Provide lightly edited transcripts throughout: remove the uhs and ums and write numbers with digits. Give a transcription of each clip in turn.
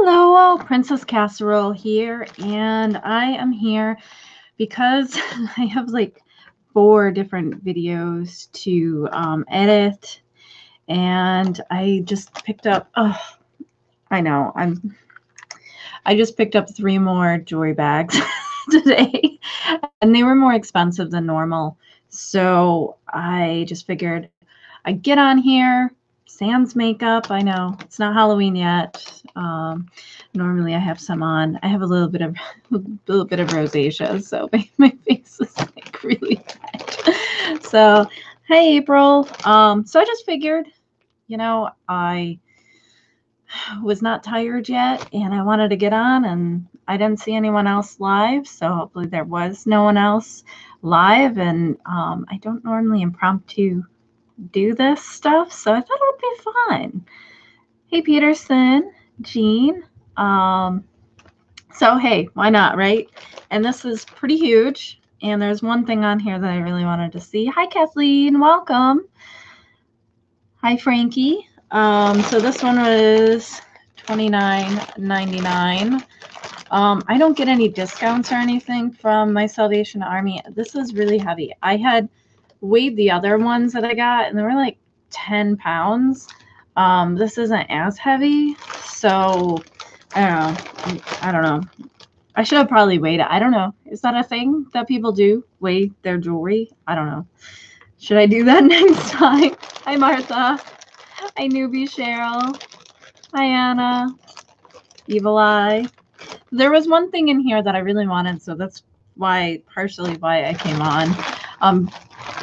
Hello, Princess Casserole here, and I am here because I have like 4 different videos to edit, and I just picked up. Oh, I know I just picked up 3 more jewelry bags today, and they were more expensive than normal. So I just figured I'd get on here. Sans makeup. I know it's not Halloween yet. Normally I have some on. I have a little bit of rosacea, so my face is like really red. So, hey April. So I just figured, I was not tired yet, and I wanted to get on, and I didn't see anyone else live, so hopefully there was no one else live, and I don't normally impromptu do this stuff, so I thought it would be fun. Hey Peterson, Jean. So hey, why not, right? And this is pretty huge, and there's one thing on here that I really wanted to see. Hi Kathleen, welcome. Hi Frankie. So this one was $29.99. I don't get any discounts or anything from my Salvation Army. This is really heavy. I had weighed the other ones that I got, and they were like 10 pounds. This isn't as heavy, so I don't know. I should have probably weighed it. I don't know. Is that a thing that people do? Weigh their jewelry? I don't know. Should I do that next time? Hi, Martha. Hi, newbie Cheryl. Hi, Anna. Evil Eye. There was one thing in here that I really wanted, so that's partially why I came on.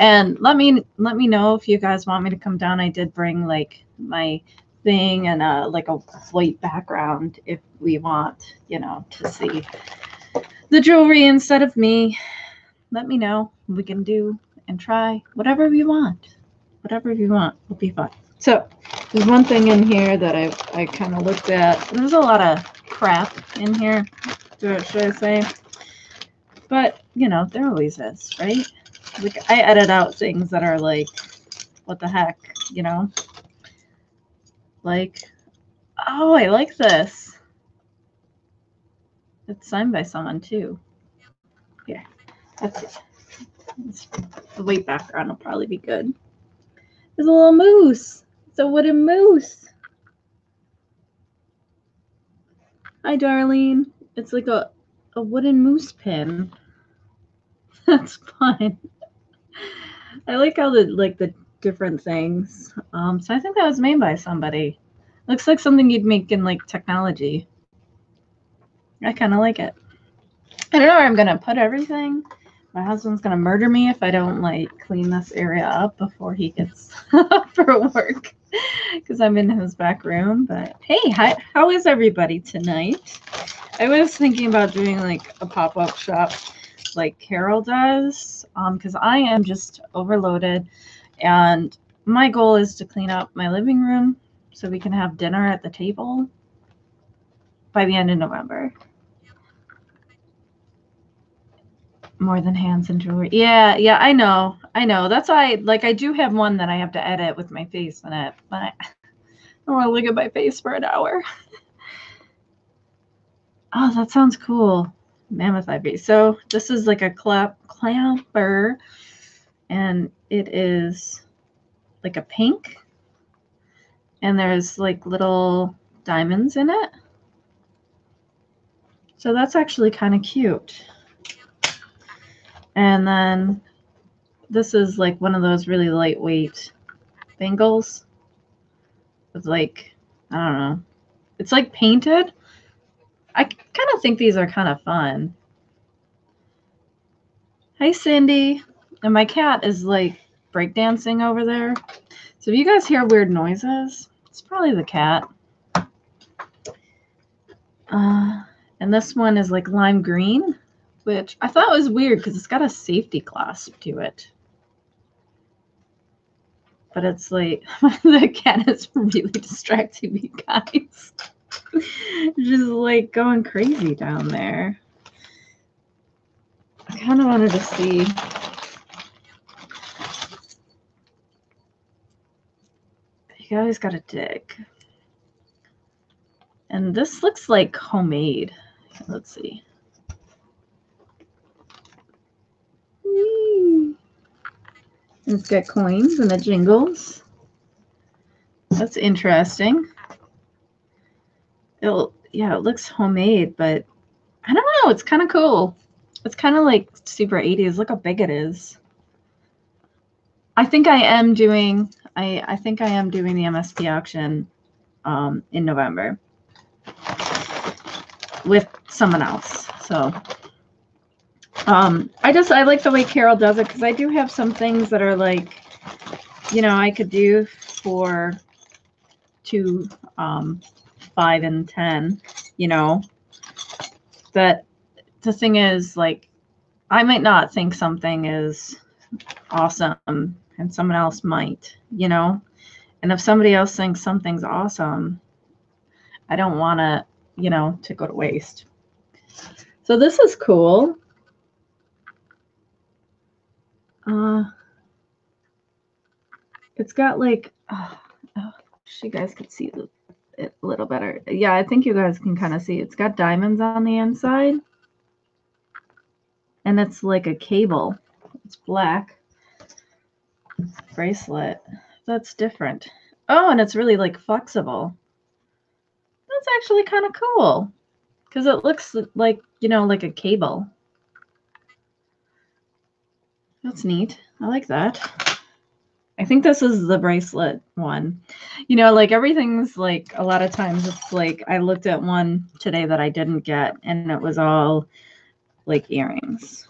And let me know if you guys want me to come down. I did bring like my thing and like a white background if we want, to see the jewelry instead of me. Let me know. We can do and try whatever we want. Whatever you want will be fun. So there's one thing in here that I kind of looked at. There's a lot of crap in here, should I say? But there always is, right? Like I edit out things that are like, what the heck, Like, oh, I like this. It's signed by someone too. Here, that's it. The white background will probably be good. There's a little moose. It's a wooden moose. Hi, Darlene. It's like a wooden moose pin. That's fun. I like how the different things. So I think that was made by somebody. Looks like something you'd make in like technology. I kind of like it. I don't know where I'm gonna put everything. My husband's gonna murder me if I don't like clean this area up before he gets for work, because I'm in his back room. But hey, how is everybody tonight? I was thinking about doing like a pop-up shop like Carol does, because I am just overloaded, and my goal is to clean up my living room so we can have dinner at the table by the end of November. More than hands and jewelry. Yeah, I know. That's why I do have one that I have to edit with my face in it, but I don't want to look at my face for an hour. Oh, that sounds cool. Mammoth Ivy. So this is like a clamper, and it is like a pink, and there's like little diamonds in it. So that's actually kind of cute. And then this is like one of those really lightweight bangles with like, I don't know. It's like painted. I kind of think these are kind of fun. Hi, Cindy. And my cat is like breakdancing over there. So if you guys hear weird noises, it's probably the cat. And this one is like lime green, which I thought was weird because it's got a safety clasp to it. But it's like, the cat is really distracting me, guys. Just like going crazy down there. I kind of wanted to see. You guys gotta dig. And this looks like homemade. Let's see. Whee! It's got coins and the jingles. That's interesting. Yeah, it looks homemade, but I don't know. It's kind of cool. It's kind of like super 80s. Look how big it is. I think I am doing. I think I am doing the MSP auction in November with someone else. So I like the way Carol does it, because I do have some things that are like, you know, I could do for 2, 5, and 10, you know, that the thing is, like, I might not think something is awesome and someone else might, you know, and if somebody else thinks something's awesome, I don't want to, you know, to go to waste. So this is cool. It's got like, you guys could see it a little better. Yeah, I think you guys can kind of see. It's got diamonds on the inside. And it's like a cable. It's black. Bracelet. That's different. Oh, and it's really like flexible. That's actually kind of cool, because it looks like, you know, like a cable. That's neat. I like that. I think this is the bracelet one. You know, like everything's like, a lot of times it's like, I looked at one today that I didn't get, and it was all like earrings.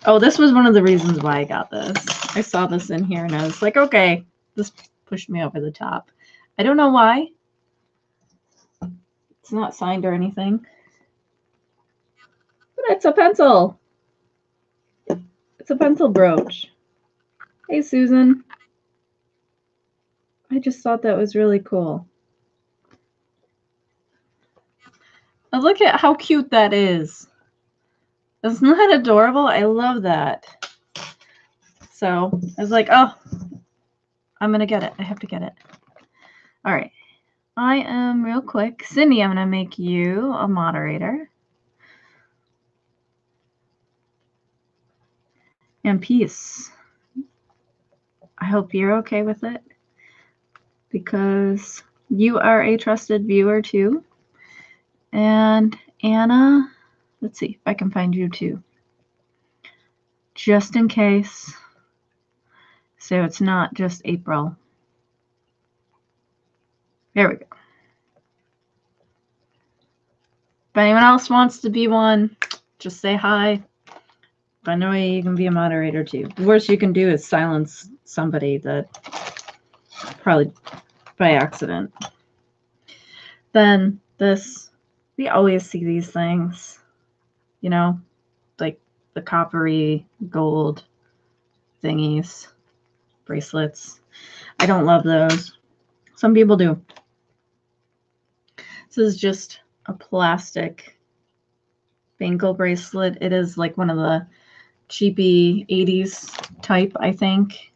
Oh, this was one of the reasons why I got this. I saw this in here and I was like, okay, this pushed me over the top. I don't know why. It's not signed or anything. But it's a pencil. It's a pencil brooch. Hey, Susan. I just thought that was really cool. Now look at how cute that is. Isn't that adorable? I love that. So I was like, oh, I'm going to get it. I have to get it. All right. I am real quick. Cindy, I'm going to make you a moderator. And peace. I hope you're okay with it, because you are a trusted viewer too. And Anna, let's see if I can find you too, just in case, so it's not just April. There we go. If anyone else wants to be one, just say hi. By the way, you can be a moderator too. The worst you can do is silence somebody that probably by accident. Then this, we always see these things, you know, like the coppery gold thingies, bracelets. I don't love those. Some people do. This is just a plastic bangle bracelet. It is like one of the cheapy 80s type, I think.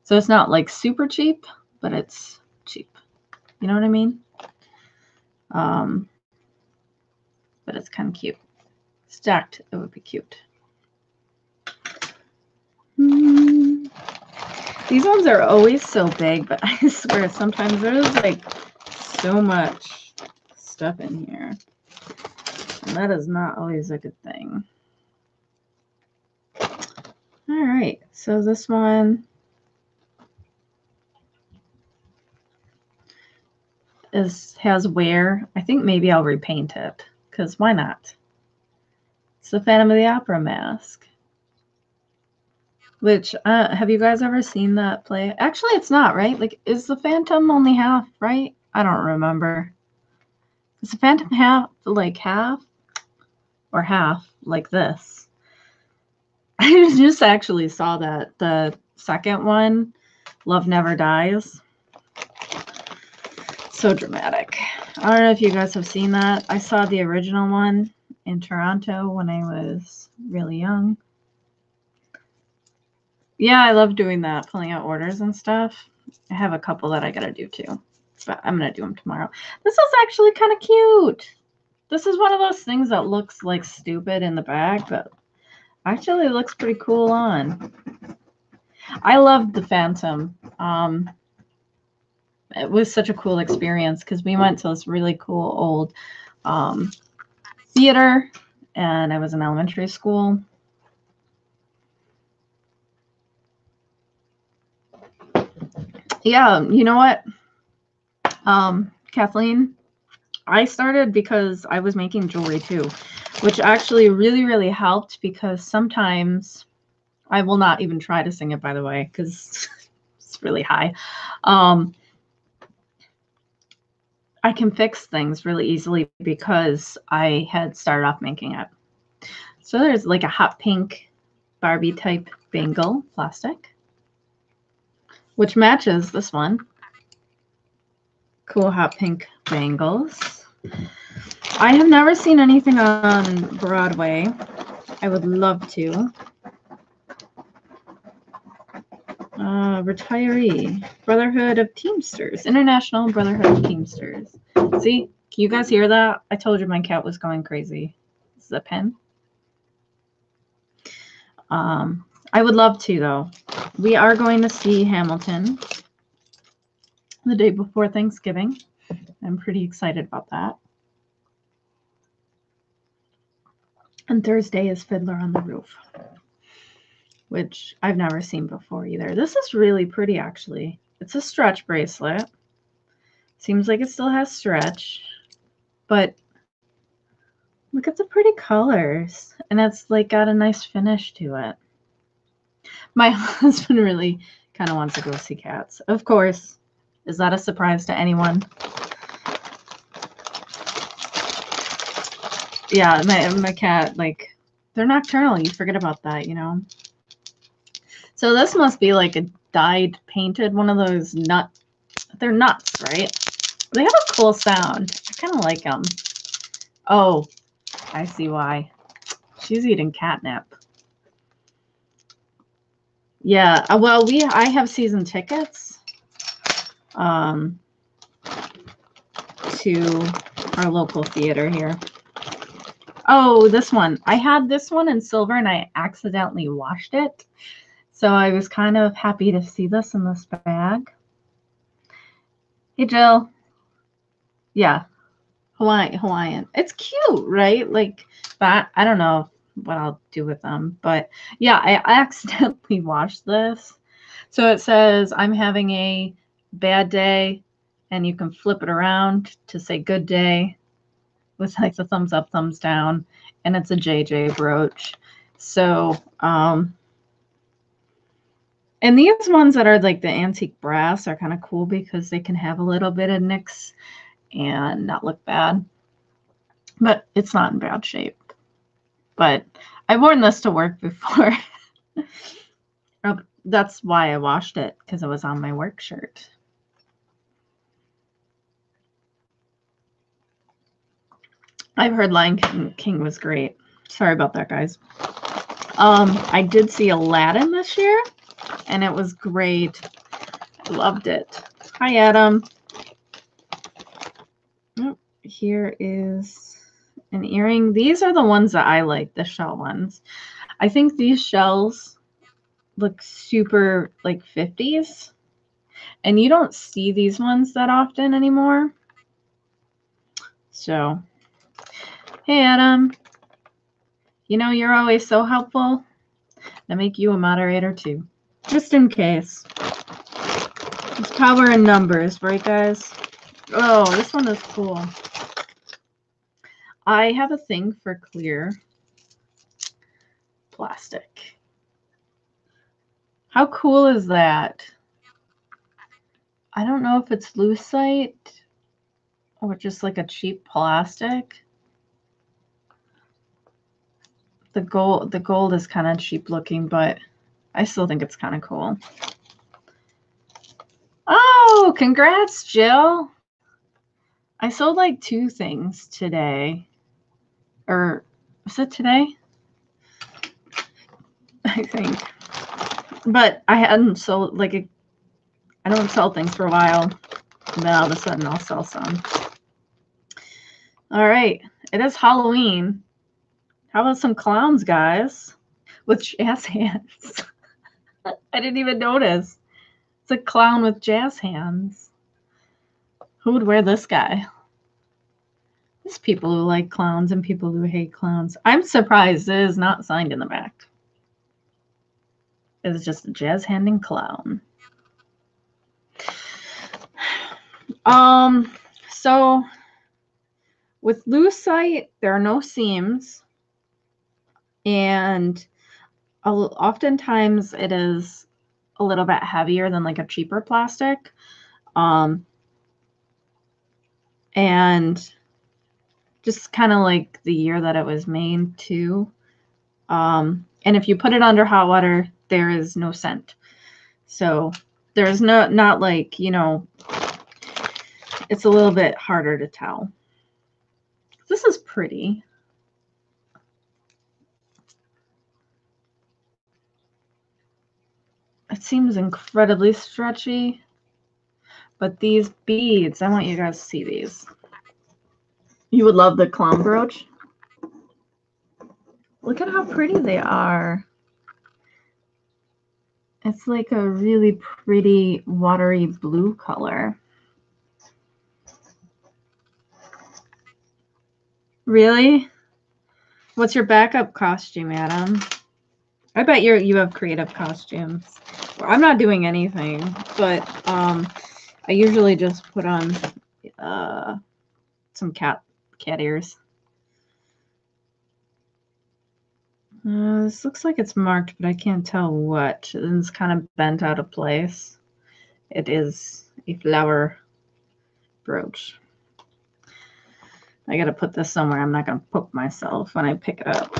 So it's not like super cheap, but it's cheap. You know what I mean? But it's kind of cute. Stacked, it would be cute. These ones are always so big, but I swear sometimes there's like so much stuff in here. And that is not always a good thing. All right, so this one has wear. I think maybe I'll repaint it, because why not? It's the Phantom of the Opera mask. Which, have you guys ever seen that play? Actually, it's not, right? Like, is the Phantom only half, right? I don't remember. Is the Phantom half, like half? Or half, like this? I just actually saw that. The second one, Love Never Dies. So dramatic. I don't know if you guys have seen that. I saw the original one in Toronto when I was really young. Yeah, I love doing that, pulling out orders and stuff. I have a couple that I gotta do too. but I'm going to do them tomorrow. This is actually kind of cute. This is one of those things that looks like stupid in the bag, but actually looks pretty cool on. I loved the Phantom. It was such a cool experience because we went to this really cool old theater, and I was in elementary school. Yeah, you know what, Kathleen? I started because I was making jewelry too, which actually really, really helped because sometimes I will not even try to sing it, by the way, because it's really high. I can fix things really easily because I had started off making it. So there's like a hot pink Barbie type bangle plastic, which matches this one. Cool hot pink bangles. I have never seen anything on Broadway. I would love to. Retiree, Brotherhood of Teamsters, International Brotherhood of Teamsters. See, can you guys hear that? I told you my cat was going crazy. This is a pen. I would love to, though. We are going to see Hamilton the day before Thanksgiving. I'm pretty excited about that. And Thursday is Fiddler on the Roof, which I've never seen before either. This is really pretty, actually. It's a stretch bracelet. Seems like it still has stretch, but look at the pretty colors. And it's like got a nice finish to it. My husband really kind of wants to go see cats. Of course. Is that a surprise to anyone? Yeah, my cat, like, they're nocturnal. You forget about that, you know? So this must be like a dyed painted one of those nut. They're nuts, right? They have a cool sound. I kind of like them. Oh, I see why. She's eating catnip. Yeah, well, I have season tickets to our local theater here. Oh, this one. I had this one in silver and I accidentally washed it. So I was kind of happy to see this in this bag. Hey, Jill. Yeah, Hawaiian. It's cute, right? Like, but I don't know what I'll do with them. But yeah, I accidentally washed this. So it says, I'm having a bad day, and you can flip it around to say good day with like the thumbs up, thumbs down, and it's a JJ brooch. So, and these ones that are like the antique brass are kind of cool because they can have a little bit of nicks and not look bad. But it's not in bad shape. But I've worn this to work before. That's why I washed it, because it was on my work shirt. I've heard Lion King was great. Sorry about that, guys. I did see Aladdin this year, and it was great. I loved it. Hi, Adam. Oh, here is an earring. These are the ones that I like, the shell ones. I think these shells look super like 50s, and you don't see these ones that often anymore. So, hey, Adam. You know, you're always so helpful. I make you a moderator too, just in case. It's power in numbers, right, guys? Oh, this one is cool. I have a thing for clear plastic. How cool is that? I don't know if it's lucite or just like a cheap plastic. The gold is kind of cheap looking, but I still think it's kind of cool. Oh, congrats, Jill. I sold like 2 things today. Or was it today? I think. But I hadn't sold, like, I don't sell things for a while. And then all of a sudden I'll sell some. All right. It is Halloween. How about some clowns, guys? With jazz hands. I didn't even notice. It's a clown with jazz hands. Who would wear this guy? There's people who like clowns and people who hate clowns. I'm surprised it is not signed in the back. It's just a jazz handing clown. So with lucite, there are no seams, and oftentimes it is a little bit heavier than like a cheaper plastic. And just kind of like the year that it was made too. And if you put it under hot water, there is no scent. So there's not like, you know, it's a little bit harder to tell. This is pretty. It seems incredibly stretchy, but these beads, I want you guys to see these. You would love the clown brooch. Look at how pretty they are. It's like a really pretty watery blue color. Really? What's your backup costume, Adam? I bet you have creative costumes. Well, I'm not doing anything, but I usually just put on some cat ears. This looks like it's marked, but I can't tell what. It's kind of bent out of place. It is a flower brooch. I got to put this somewhere. I'm not going to poke myself when I pick it up.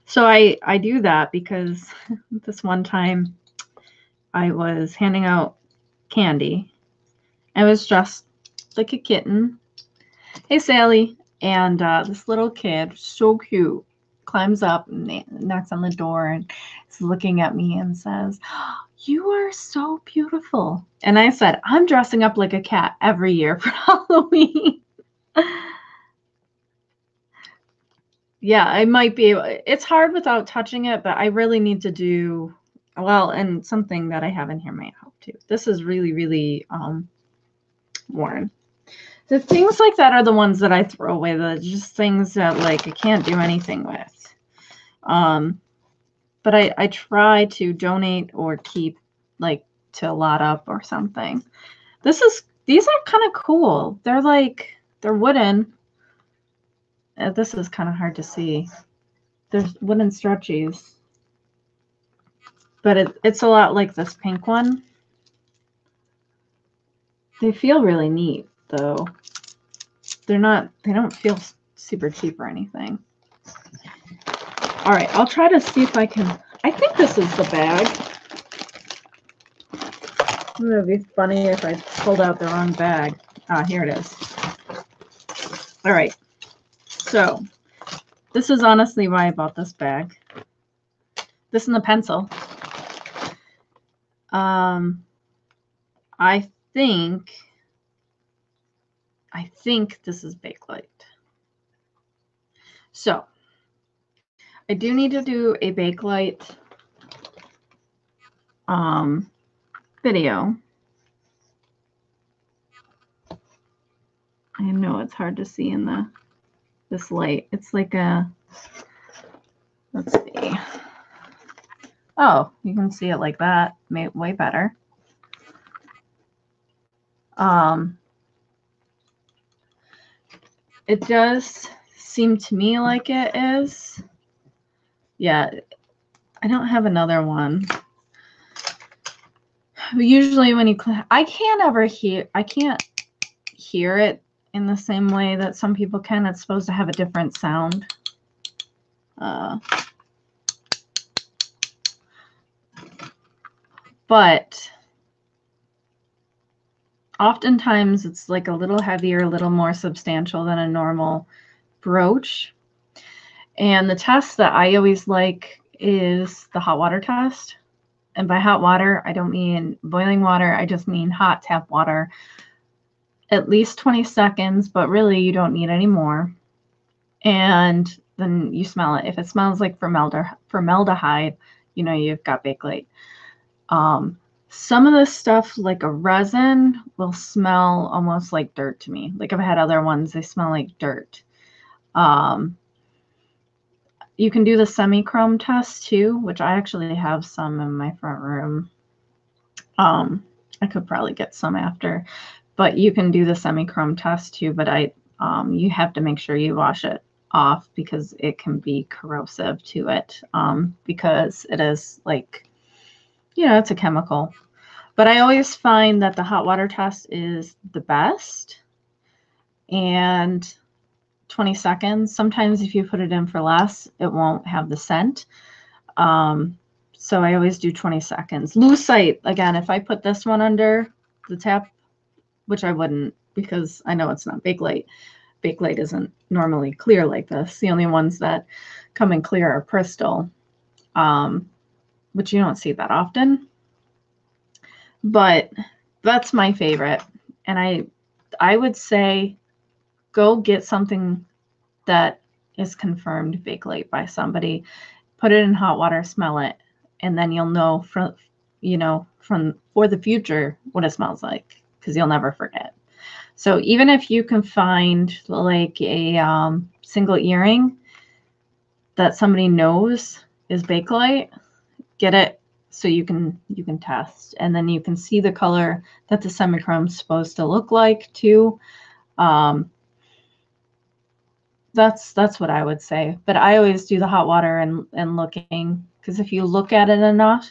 So I do that because this one time I was handing out candy. I was dressed like a kitten. Hey, Sally. And this little kid, so cute, climbs up and knocks on the door and is looking at me and says, "You are so beautiful." And I said, "I'm dressing up like a cat every year for Halloween." Yeah, I might be. It's hard without touching it, but I really need to do, well, and something that I have in here might help too. This is really, really worn. The things like that are the ones that I throw away. The just things that like I can't do anything with. But I try to donate or keep like to lot up or something. These are kind of cool. They're wooden. This is kind of hard to see. There's wooden stretchies, but it's a lot like this pink one. They feel really neat though. They don't feel super cheap or anything. All right, I'll try to see if I can. I think this is the bag. It would be funny if I pulled out the wrong bag. Ah, here it is. All right. So this is honestly why I bought this bag. This and the pencil. I think this is Bakelite. So I do need to do a Bakelite video. I know it's hard to see in this light. It's like a, let's see. Oh, you can see it like that. Way better. It does seem to me like it is. Yeah, I don't have another one. Usually when you, I can't hear it in the same way that some people can. It's supposed to have a different sound. But oftentimes it's like a little heavier, a little more substantial than a normal brooch. And the test that I always like is the hot water test. And by hot water, I don't mean boiling water. I just mean hot tap water. At least 20 seconds, but really you don't need any more. And then you smell it. If it smells like formaldehyde, you know you've got Bakelite. Some of this stuff, like a resin, will smell almost like dirt to me. Like I've had other ones, they smell like dirt. You can do the semi-chrome test too, which I actually have some in my front room. I could probably get some after, but you can do the semi-chrome test too. But you have to make sure you wash it off because it can be corrosive to it, because it is like, you know, it's a chemical. But I always find that the hot water test is the best. And 20 seconds. Sometimes if you put it in for less, it won't have the scent. So I always do 20 seconds. Lucite, again, if I put this one under the tap, which I wouldn't because I know it's not Bakelite. Bakelite isn't normally clear like this. The only ones that come in clear are crystal, which you don't see that often. But that's my favorite. And I would say go get something that is confirmed Bakelite by somebody. Put it in hot water, smell it, and then you'll know for the future what it smells like, because you'll never forget. So even if you can find like a single earring that somebody knows is Bakelite, get it so you can test, and then you can see the color that the semi-chrome is supposed to look like too. That's what I would say. But I always do the hot water and looking, because if you look at it enough,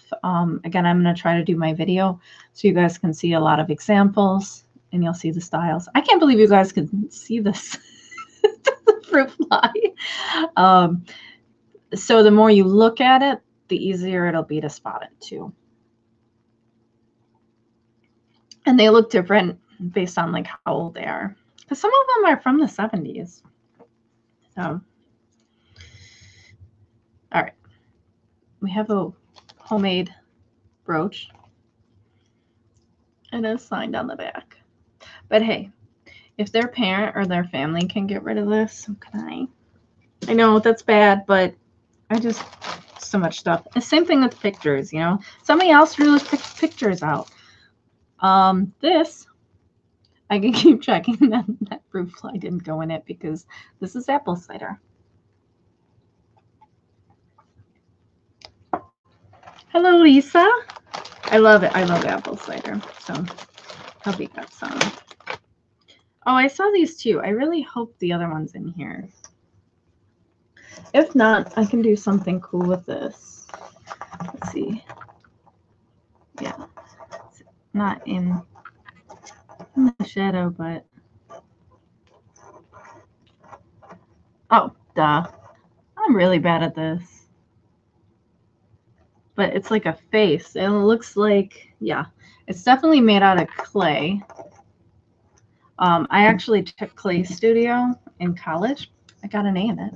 again, I'm going to try to do my video so you guys can see a lot of examples and you'll see the styles. I can't believe you guys can see this fruit fly. So the more you look at it, the easier it'll be to spot it too. And they look different based on like how old they are, because some of them are from the 70s. So, all right, we have a homemade brooch and it's signed on the back. But hey, if their parent or their family can get rid of this, so can I. I know that's bad, but I just, so much stuff. The same thing with pictures, you know. Somebody else drew pictures out. This, I can keep checking that fruit fly didn't go in it because this is apple cider. Hello, Lisa. I love it. I love apple cider. So I'll be got some. Oh, I saw these too. I really hope the other one's in here. If not, I can do something cool with this. Let's see. Yeah. It's not in the shadow, but... Oh, duh. I'm really bad at this. But it's like a face. And it looks like, yeah, it's definitely made out of clay. I actually took clay studio in college. I got an A in it.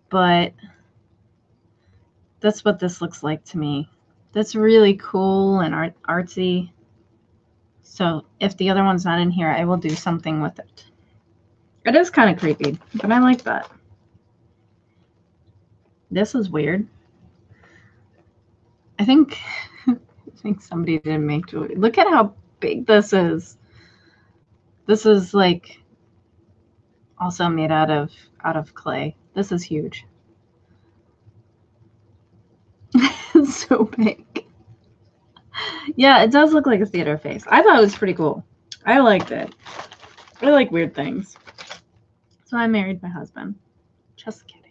But that's what this looks like to me. That's really cool and artsy. So if the other one's not in here, I will do something with it. It is kind of creepy, but I like that. This is weird. I think somebody didn't make jewelry. Look at how big this is. This is like also made out of clay. This is huge. It's so big. Yeah, it does look like a theater face. I thought it was pretty cool. I liked it. I like weird things. So I married my husband. Just kidding.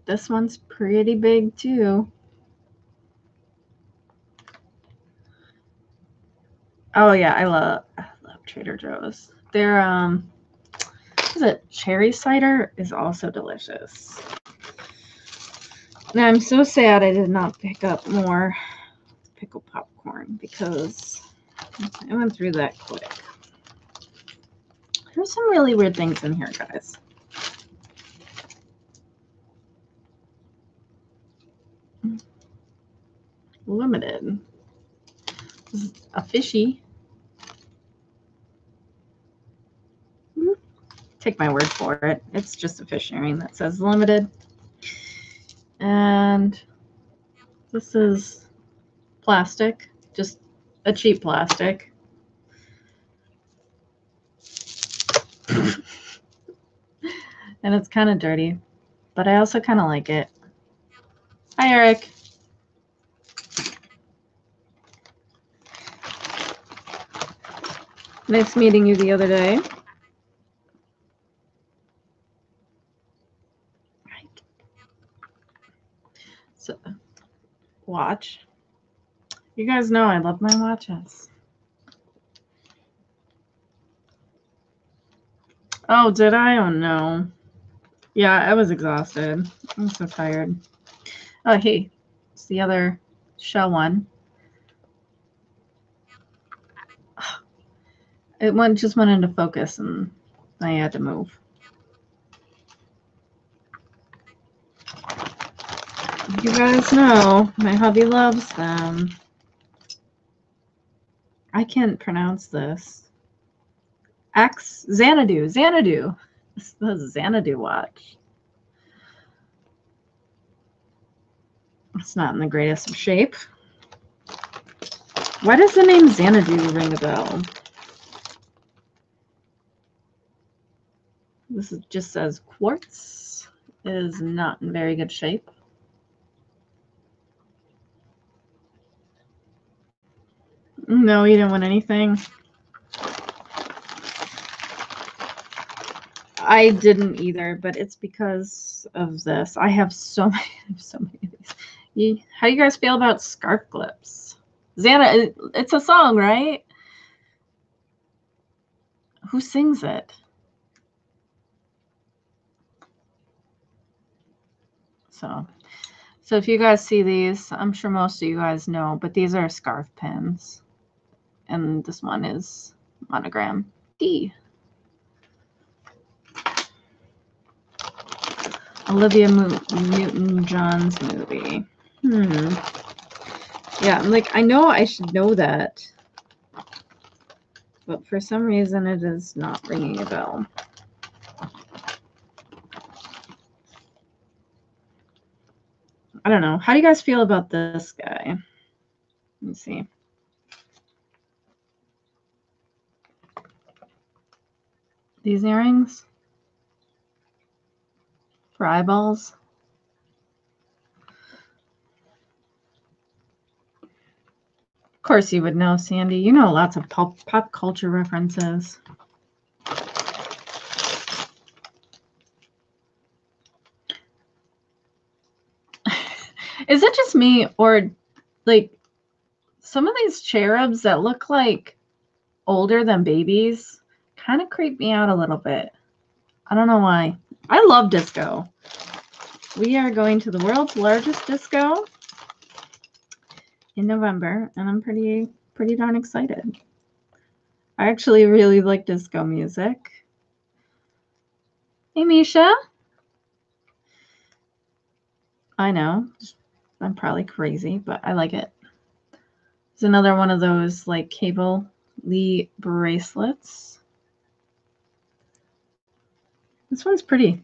This one's pretty big too. Oh yeah, I love Trader Joe's. Their what is it? Cherry cider is also delicious. Now I'm so sad I did not pick up more pickled popcorn because I went through that quick. There's some really weird things in here, guys. Limited. This is a fishy. Take my word for it. It's just a fish earring that says limited. And this is plastic, just a cheap plastic. And it's kind of dirty, but I also kind of like it. Hi, Eric. Nice meeting you the other day. Right. So, watch. You guys know I love my watches. Oh, did I? Oh, no. Yeah, I was exhausted. I'm so tired. Oh, hey, it's the other shell one. It just went into focus and I had to move. You guys know my hubby loves them. I can't pronounce this. Xanadu. Xanadu. This is the Xanadu watch. It's not in the greatest of shape. Why does the name Xanadu ring a bell? This just says quartz. It is not in very good shape. No, you didn't win anything. I didn't either, but it's because of this. I have so many of these. How do you guys feel about scarf clips? Xana, it's a song, right? Who sings it? So if you guys see these, I'm sure most of you guys know, but these are scarf pins. And this one is monogram D. Olivia Newton-John's movie. Yeah, I'm like, I know I should know that. But for some reason, it is not ringing a bell. I don't know. How do you guys feel about this guy? Let me see. These earrings for eyeballs. Of course you would know, Sandy. You know lots of pop culture references. Is it just me, or like some of these cherubs that look like older than babies kind of creep me out a little bit? I don't know why. I love disco. We are going to the world's largest disco in November, and I'm pretty darn excited. I actually really like disco music. Hey, Misha. I know. I'm probably crazy, but I like it. It's another one of those like cable Lee bracelets. This one's pretty.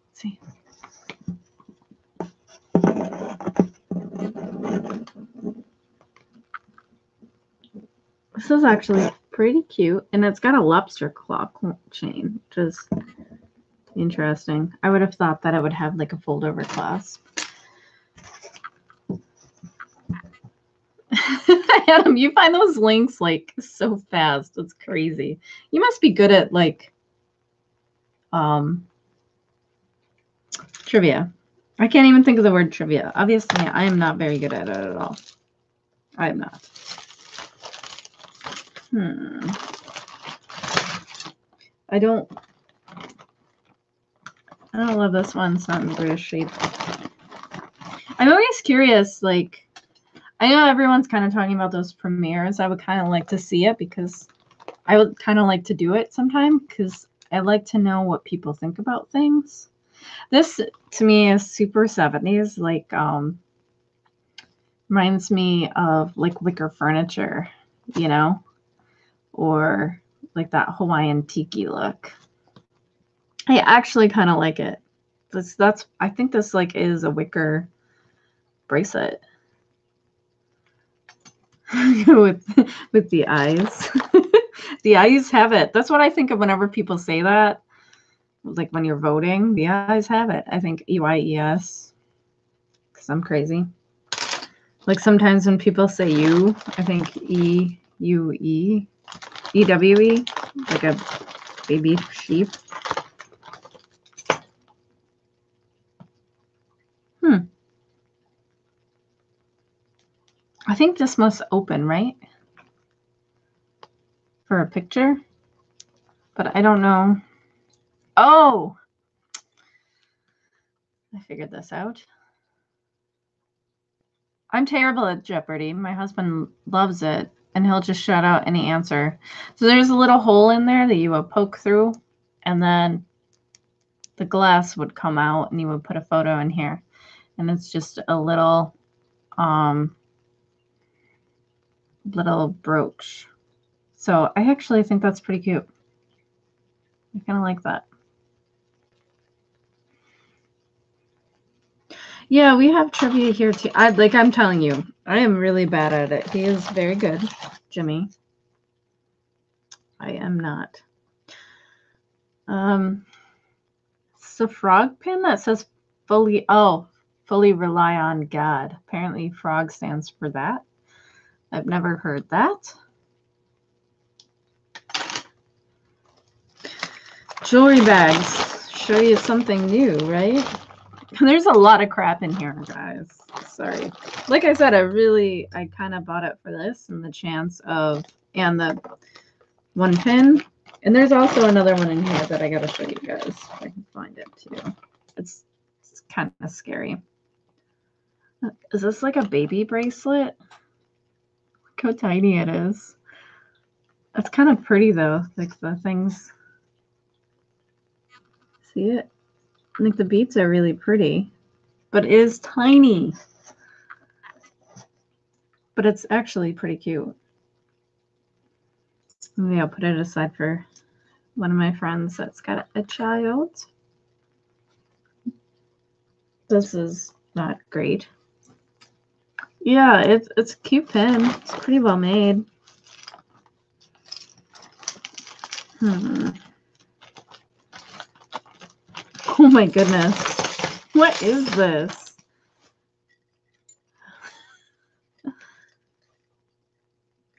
Let's see. This is actually pretty cute, and it's got a lobster claw chain, which is interesting. I would have thought that it would have like a fold-over clasp. Adam, you find those links like so fast. It's crazy. You must be good at like trivia. I can't even think of the word trivia. Obviously, I am not very good at it at all. I am not. I don't love this one. It's not in British shape. I'm always curious, like, I know everyone's kind of talking about those premieres. I would kind of like to see it because I would kind of like to do it sometime because I like to know what people think about things. This to me is super 70s, like Reminds me of like wicker furniture, you know, or like that Hawaiian tiki look. I actually kind of like it. That's I think this like is a wicker bracelet with the eyes. The eyes have it. That's what I think of whenever people say that. Like when you're voting, the eyes have it. I think EYES because I'm crazy. Like sometimes when people say you, I think EUE, EWE, like a baby sheep. I think this must open, right? For a picture. But I don't know. Oh! I figured this out. I'm terrible at Jeopardy. My husband loves it, and he'll just shout out any answer. So there's a little hole in there that you would poke through, and then the glass would come out, and you would put a photo in here. And it's just a little brooch. So I actually think that's pretty cute. I kind of like that. Yeah, we have trivia here too. I'm telling you, I am really bad at it. He is very good, Jimmy. I am not. It's a frog pin that says fully rely on God. Apparently frog stands for that. I've never heard that. Jewelry bags. Show you something new, right? There's a lot of crap in here, guys. Sorry. Like I said, I kind of bought it for this and the chance of, and the one pin. And there's also another one in here that I got to show you guys if I can find it too. It's kind of scary. Is this like a baby bracelet? Look how tiny it is. It's kind of pretty though, like the things. See it? I think the beads are really pretty, but it is tiny. But it's actually pretty cute. Maybe I'll put it aside for one of my friends that's got a child. This is not great. Yeah, it's a cute pin. It's pretty well made. Oh my goodness. What is this?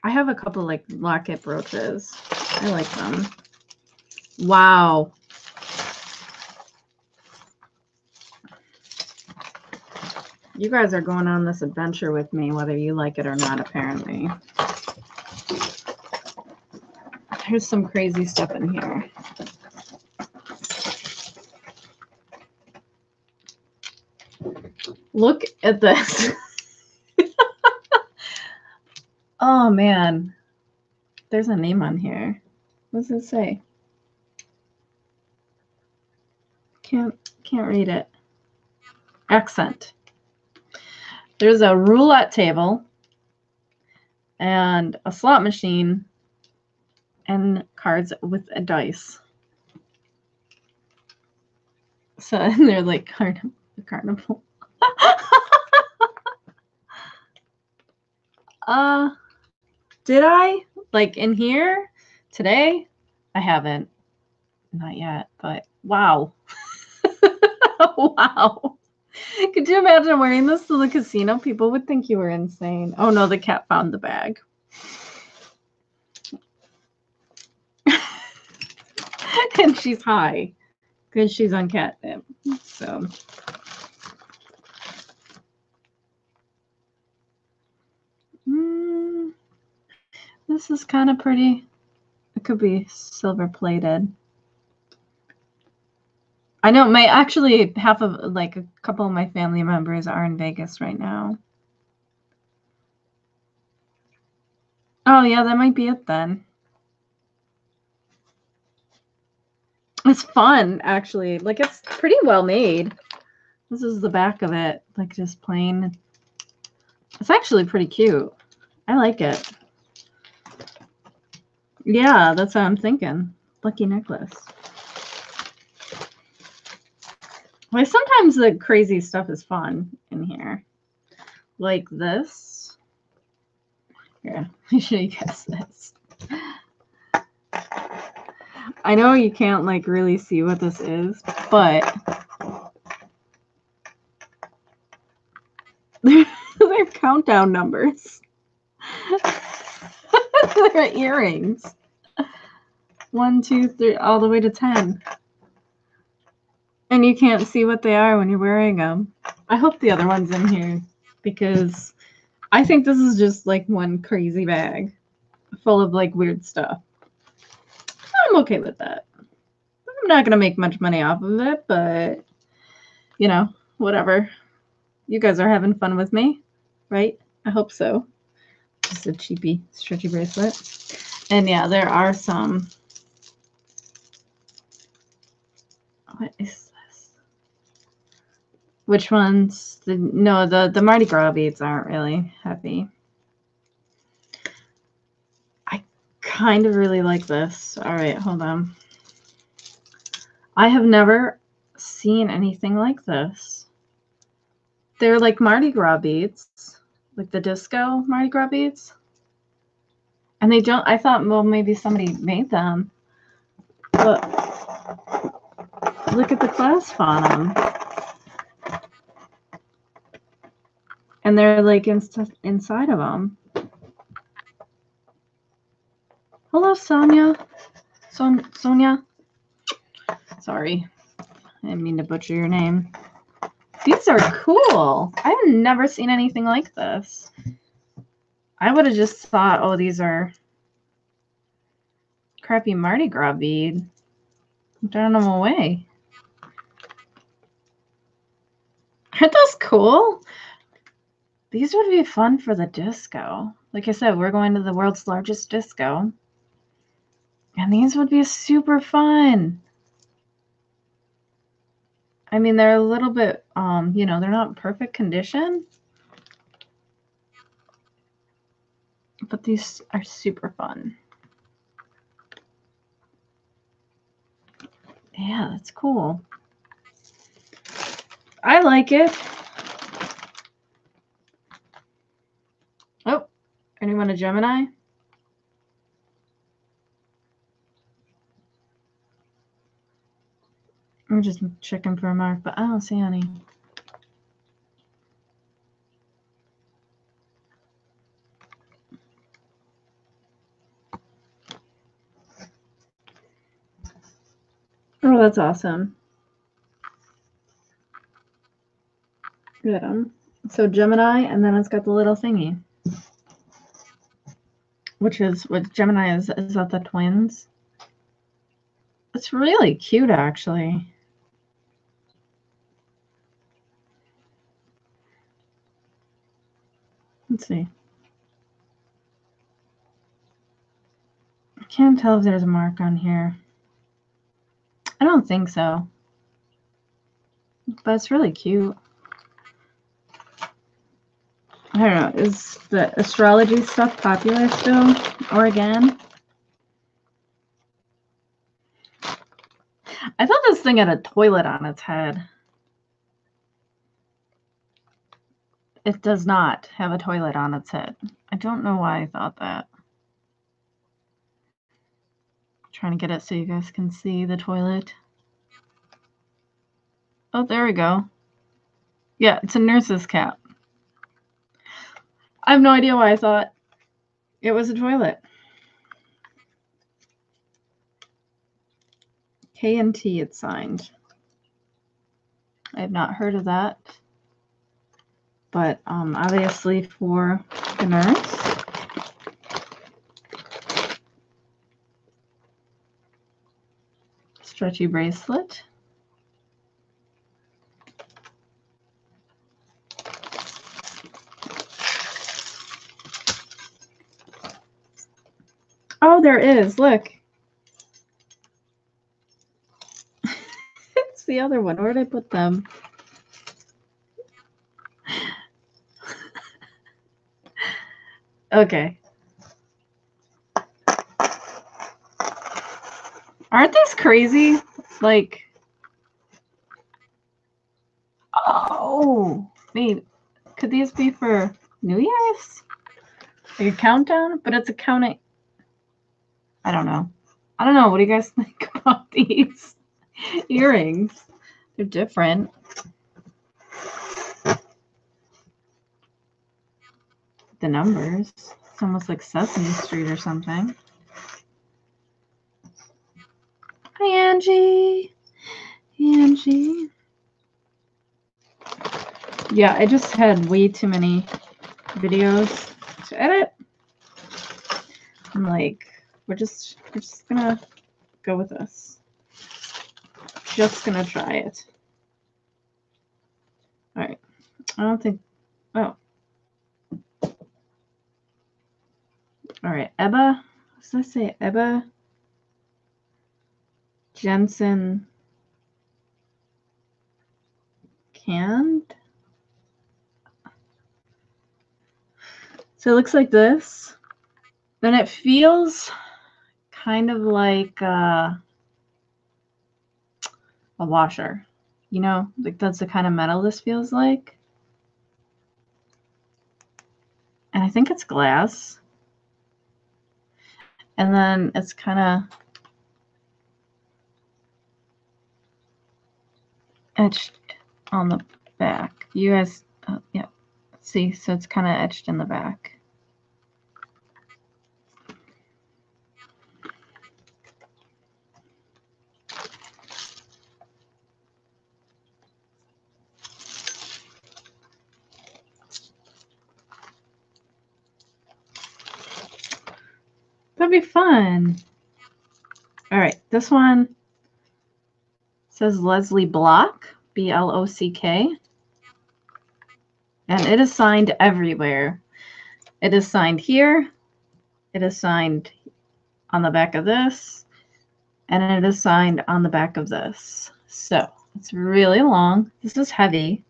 I have a couple like locket brooches. I like them. Wow. You guys are going on this adventure with me, whether you like it or not, apparently. There's some crazy stuff in here. Look at this. Oh, man. There's a name on here. What does it say? Can't read it. Accent. There's a roulette table and a slot machine and cards with a dice. So they're like carnival. Did I? Like in here today? I haven't. Not yet, but wow. Wow. Could you imagine wearing this to the casino? People would think you were insane. Oh no, the cat found the bag. And she's high because she's on catnip. So this is kind of pretty. It could be silver plated. I know actually half of like a couple of my family members are in Vegas right now. Oh yeah, that might be it then. It's fun actually. Like it's pretty well made. This is the back of it, like just plain It's actually pretty cute. I like it. Yeah, that's what I'm thinking. Lucky necklace. Well, sometimes the crazy stuff is fun in here. Like this. Here, let me show you guys this. I know you can't like really see what this is, but they're countdown numbers. They're earrings. 1, 2, 3, all the way to 10. And you can't see what they are when you're wearing them. I hope the other one's in here because I think this is just like one crazy bag full of like weird stuff. I'm okay with that. I'm not going to make much money off of it, but you know, whatever. You guys are having fun with me, right? I hope so. Just a cheapy stretchy bracelet. And yeah, there are some. What is this? Which ones? No, the Mardi Gras beads aren't really heavy. I kind of really like this. All right, hold on. I have never seen anything like this. They're like Mardi Gras beads, like the disco Mardi Gras beads. And they don't, I thought, well, maybe somebody made them. But look at the clasp on them. And they're like inside of them. Hello, Sonia. Sonia. Sorry. I didn't mean to butcher your name. These are cool. I've never seen anything like this. I would have just thought, oh, these are crappy Mardi Gras bead. I'm throwing them away. Aren't those cool? These would be fun for the disco. Like I said, we're going to the world's largest disco. And these would be super fun. I mean, they're a little bit, you know, they're not in perfect condition. But these are super fun. Yeah, that's cool. I like it. Oh, anyone a Gemini? I'm just checking for a mark, but I don't see any. Oh, that's awesome. Good. So Gemini, and then it's got the little thingy. Which is what Gemini is. Is that the twins? It's really cute, actually. Let's see. I can't tell if there's a mark on here. I don't think so. But it's really cute. I don't know. Is the astrology stuff popular still? Or again? I thought this thing had a toilet on its head. It does not have a toilet on its head. I don't know why I thought that. I'm trying to get it so you guys can see the toilet. Oh, there we go. Yeah, it's a nurse's cap. I have no idea why I thought it was a toilet. K&T it's signed. I have not heard of that. But obviously for the nurse. Stretchy bracelet. Oh, there is. Look. It's the other one. Where did I put them? Okay. Aren't these crazy? Like, oh, wait, could these be for New Year's? Like a countdown? But it's a counting. I don't know. I don't know. What do you guys think about these earrings? They're different. The numbers. It's almost like Sesame Street or something. Hi, Angie. Angie. Yeah, I just had way too many videos to edit. I'm like, we're just gonna go with this. Just gonna try it. All right. I don't think. Oh. All right. Ebba. What does that say? Ebba Jensen Canned. So it looks like this. Then it feels kind of like a washer. You know, like that's the kind of metal this feels like. And I think it's glass. And then it's kind of etched on the back. You guys, yeah, see, so it's kind of etched in the back. That'd be fun. All right, this one says Leslie Block, B-L-O-C-K. And it is signed everywhere. It is signed here. It is signed on the back of this. And it is signed on the back of this. So it's really long. This is heavy.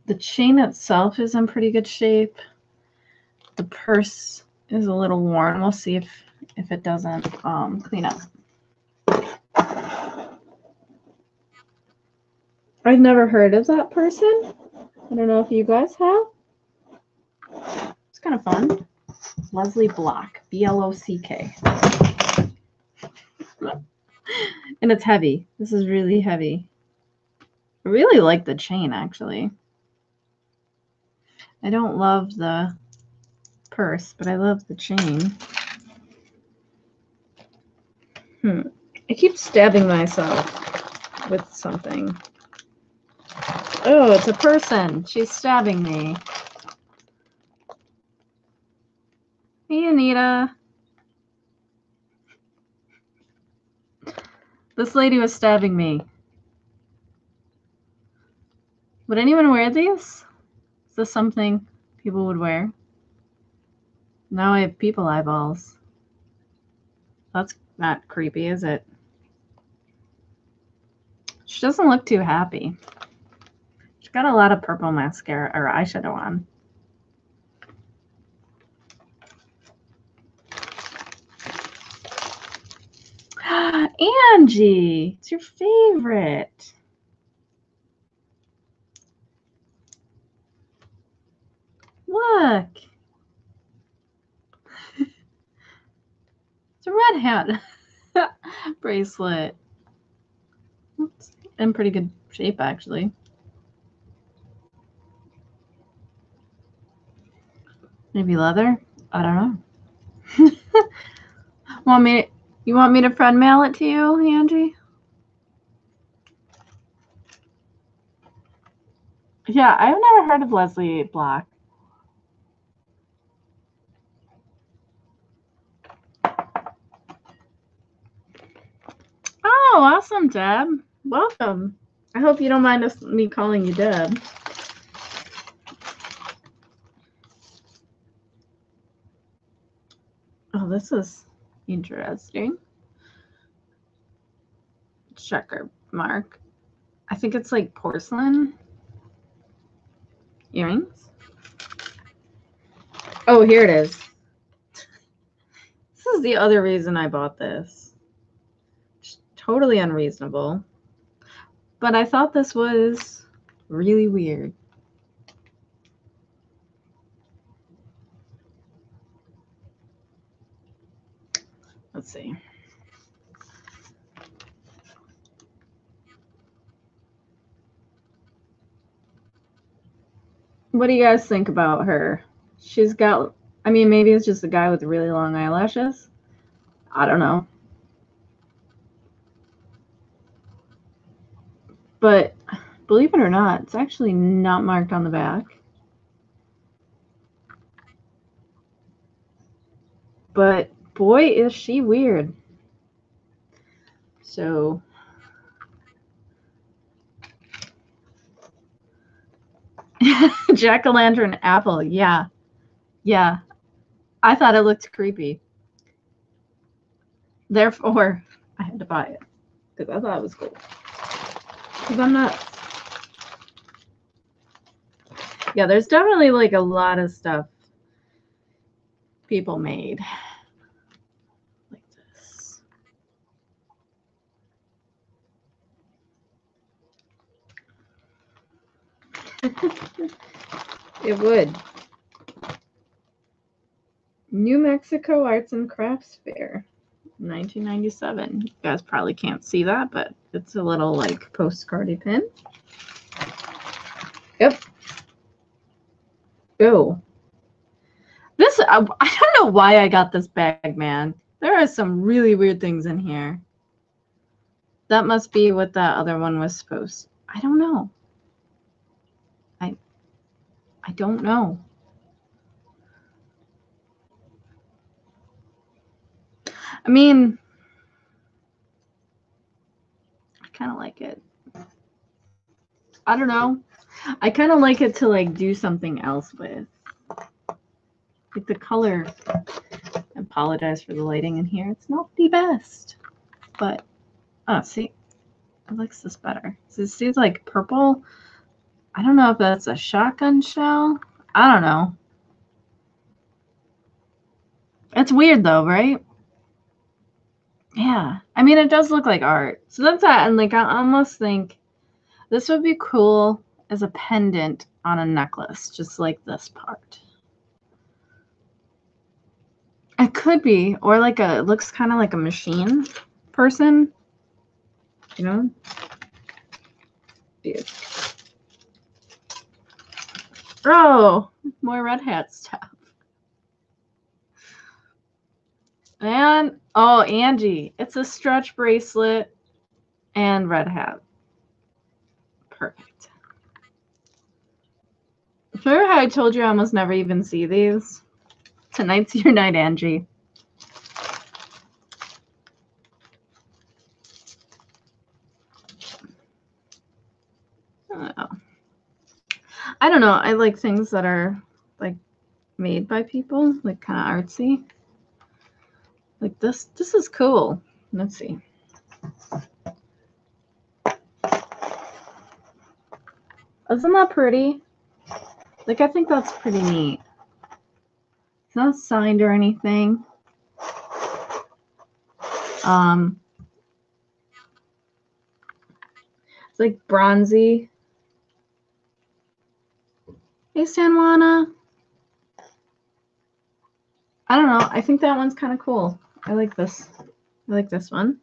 The chain itself is in pretty good shape. The purse is a little worn. We'll see if it doesn't clean up. I've never heard of that person. I don't know if you guys have. It's kind of fun. Leslie Block, B-L-O-C-K. And it's heavy. This is really heavy. I really like the chain, actually. I don't love the purse, but I love the chain. I keep stabbing myself with something. Oh, it's a person. She's stabbing me. Hey, Anita. This lady was stabbing me. Would anyone wear these? Is this something people would wear? Now I have people eyeballs. That's not creepy, is it? She doesn't look too happy. She's got a lot of purple mascara or eyeshadow on. Angie, it's your favorite. Look. It's a red hat bracelet. It's in pretty good shape, actually. Maybe leather? I don't know. You want me to friend mail it to you, Angie? Yeah, I've never heard of Leslie Block. Oh, awesome, Deb. Welcome. I hope you don't mind me calling you Deb. Oh, this is interesting. Checker mark. I think it's like porcelain. Earrings. Oh, here it is. This is the other reason I bought this. Just totally unreasonable. But I thought this was really weird. Let's see. What do you guys think about her? She's got, I mean, maybe it's just a guy with really long eyelashes. I don't know. But believe it or not, it's actually not marked on the back. But boy, is she weird. So jack-o'-lantern apple, yeah. Yeah. I thought it looked creepy. Therefore, I had to buy it. Because I thought it was cool. Because I'm not. Yeah, there's definitely like a lot of stuff people made. Like this. It would. New Mexico Arts and Crafts Fair, 1997. You guys probably can't see that, but it's a little like postcardy pin. Yep. Oh. This, I don't know why I got this bag, man. There are some really weird things in here. That must be what that other one was supposed. I don't know. I don't know. I mean, I kind of like it. I don't know. I kind of like it to like do something else with. Like the color. I apologize for the lighting in here. It's not the best. But, oh, see, it likes this better. So it seems like purple. I don't know if that's a shotgun shell. I don't know. It's weird though, right? Yeah. I mean, it does look like art. So that's that. And like, I almost think this would be cool as a pendant on a necklace, just like this part. It could be, or like a, it looks kind of like a machine person, you know? Yeah. Oh, more red hat stuff. And, oh, Angie, it's a stretch bracelet and red hat. Perfect. Remember how I told you I almost never even see these? Tonight's your night, Angie. I don't know. I like things that are like made by people, like kind of artsy. Like this. This is cool. Let's see. Isn't that pretty? Like, I think that's pretty neat. It's not signed or anything. It's like bronzy. Hey, Sanwana. I don't know. I think that one's kind of cool. I like this. I like this one.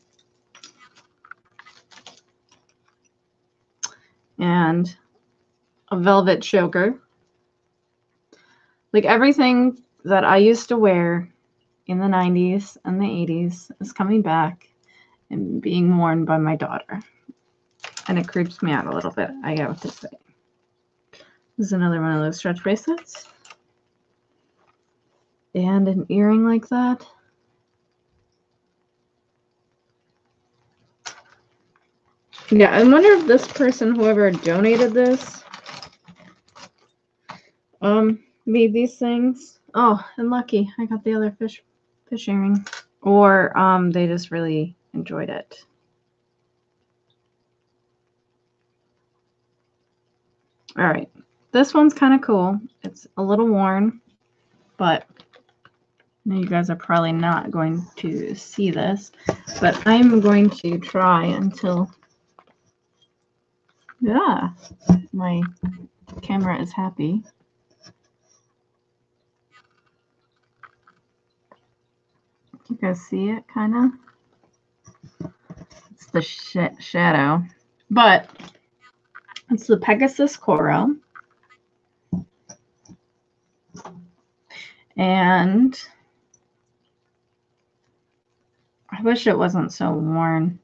And a velvet choker. Like everything that I used to wear in the 90s and the 80s is coming back and being worn by my daughter. And it creeps me out a little bit, I have to say. This is another one of those stretch bracelets. And an earring like that. Yeah, I wonder if this person, whoever donated this, made these things. Oh, and lucky, I got the other fish earring. Or they just really enjoyed it. All right, This one's kind of cool. It's a little worn, but you guys are probably not going to see this, but I'm going to try until, yeah, my camera is happy. You guys see it, kind of? It's the shadow, but it's the Pegasus Coral. And I wish it wasn't so worn.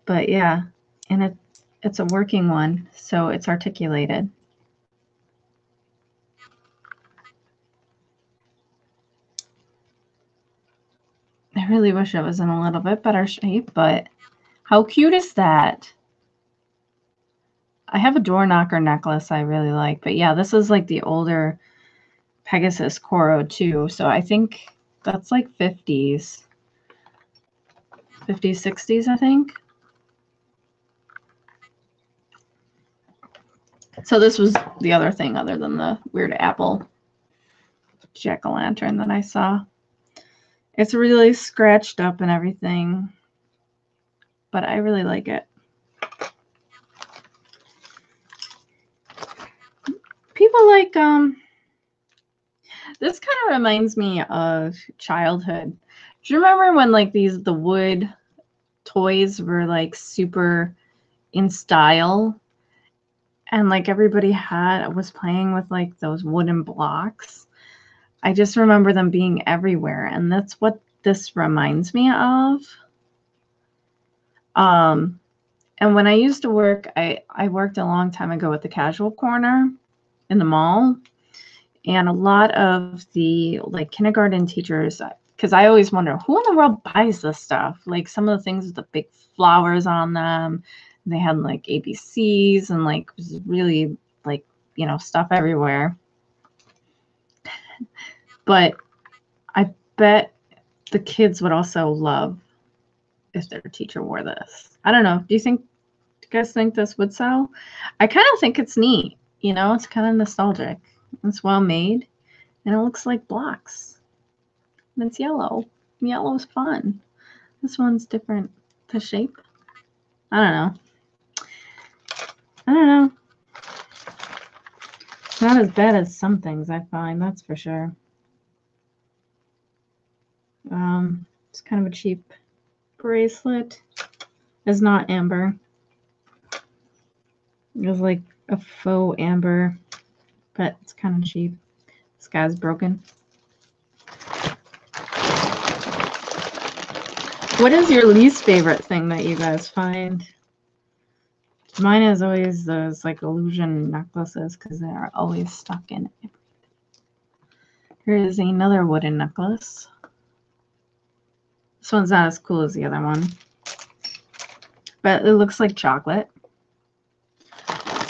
But yeah, and it's a working one, so it's articulated. I really wish it was in a little bit better shape, but how cute is that? I have a door knocker necklace I really like, but yeah, this is like the older Pegasus Coro too, so I think that's like 50s, 60s, I think. So this was the other thing other than the weird apple jack-o'-lantern that I saw. It's really scratched up and everything, but I really like it. People like, this kind of reminds me of childhood. Do you remember when like the wood toys were like super in style? And like everybody was playing with like those wooden blocks. I just remember them being everywhere, and that's what this reminds me of. And when I used to work, I worked a long time ago at the casual corner in the mall, and a lot of the like kindergarten teachers, because I always wonder who in the world buys this stuff. Like some of the things with the big flowers on them, they had like ABCs and like it was really like, you know, stuff everywhere. But I bet the kids would also love if their teacher wore this. I don't know. Do you guys think this would sell? I kind of think it's neat. You know, it's kind of nostalgic. It's well made, and it looks like blocks. And it's yellow. Yellow is fun. This one's different. The shape. I don't know. I don't know. It's not as bad as some things I find, that's for sure. It's kind of a cheap bracelet. It's not amber. It was like a faux amber, but it's kind of cheap. This guy's broken. What is your least favorite thing that you guys find? Mine is always those like illusion necklaces because they are always stuck in it. Here is another wooden necklace. This one's not as cool as the other one, but it looks like chocolate.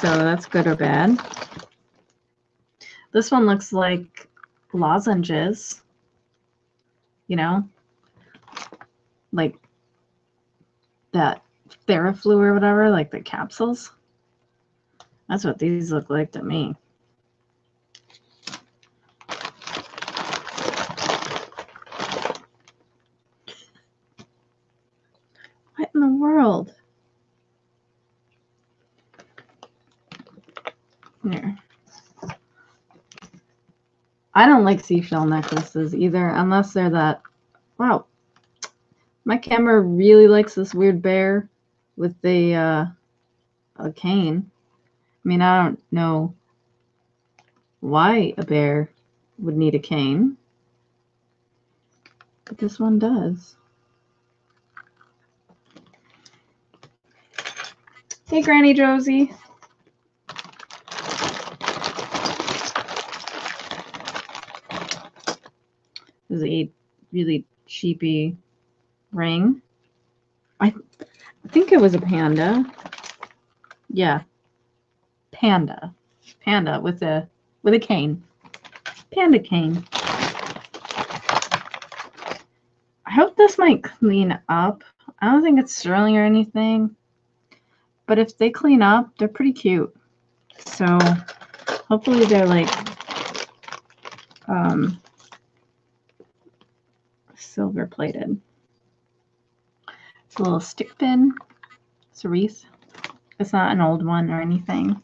So that's good or bad. This one looks like lozenges, you know, like that Theraflu or whatever, like the capsules. That's what these look like to me. What in the world? Here. I don't like seashell necklaces either, unless they're that. Wow. My camera really likes this weird bear with the a cane. I mean, I don't know why a bear would need a cane, but this one does. Hey, Granny Josie. This is a really cheapy ring. I think it was a panda. Yeah, panda with a cane. Panda cane. I hope this might clean up. I don't think it's sterling or anything, but if they clean up, they're pretty cute. So hopefully they're like silver plated. It's a little stick pin. It's a wreath. It's not an old one or anything.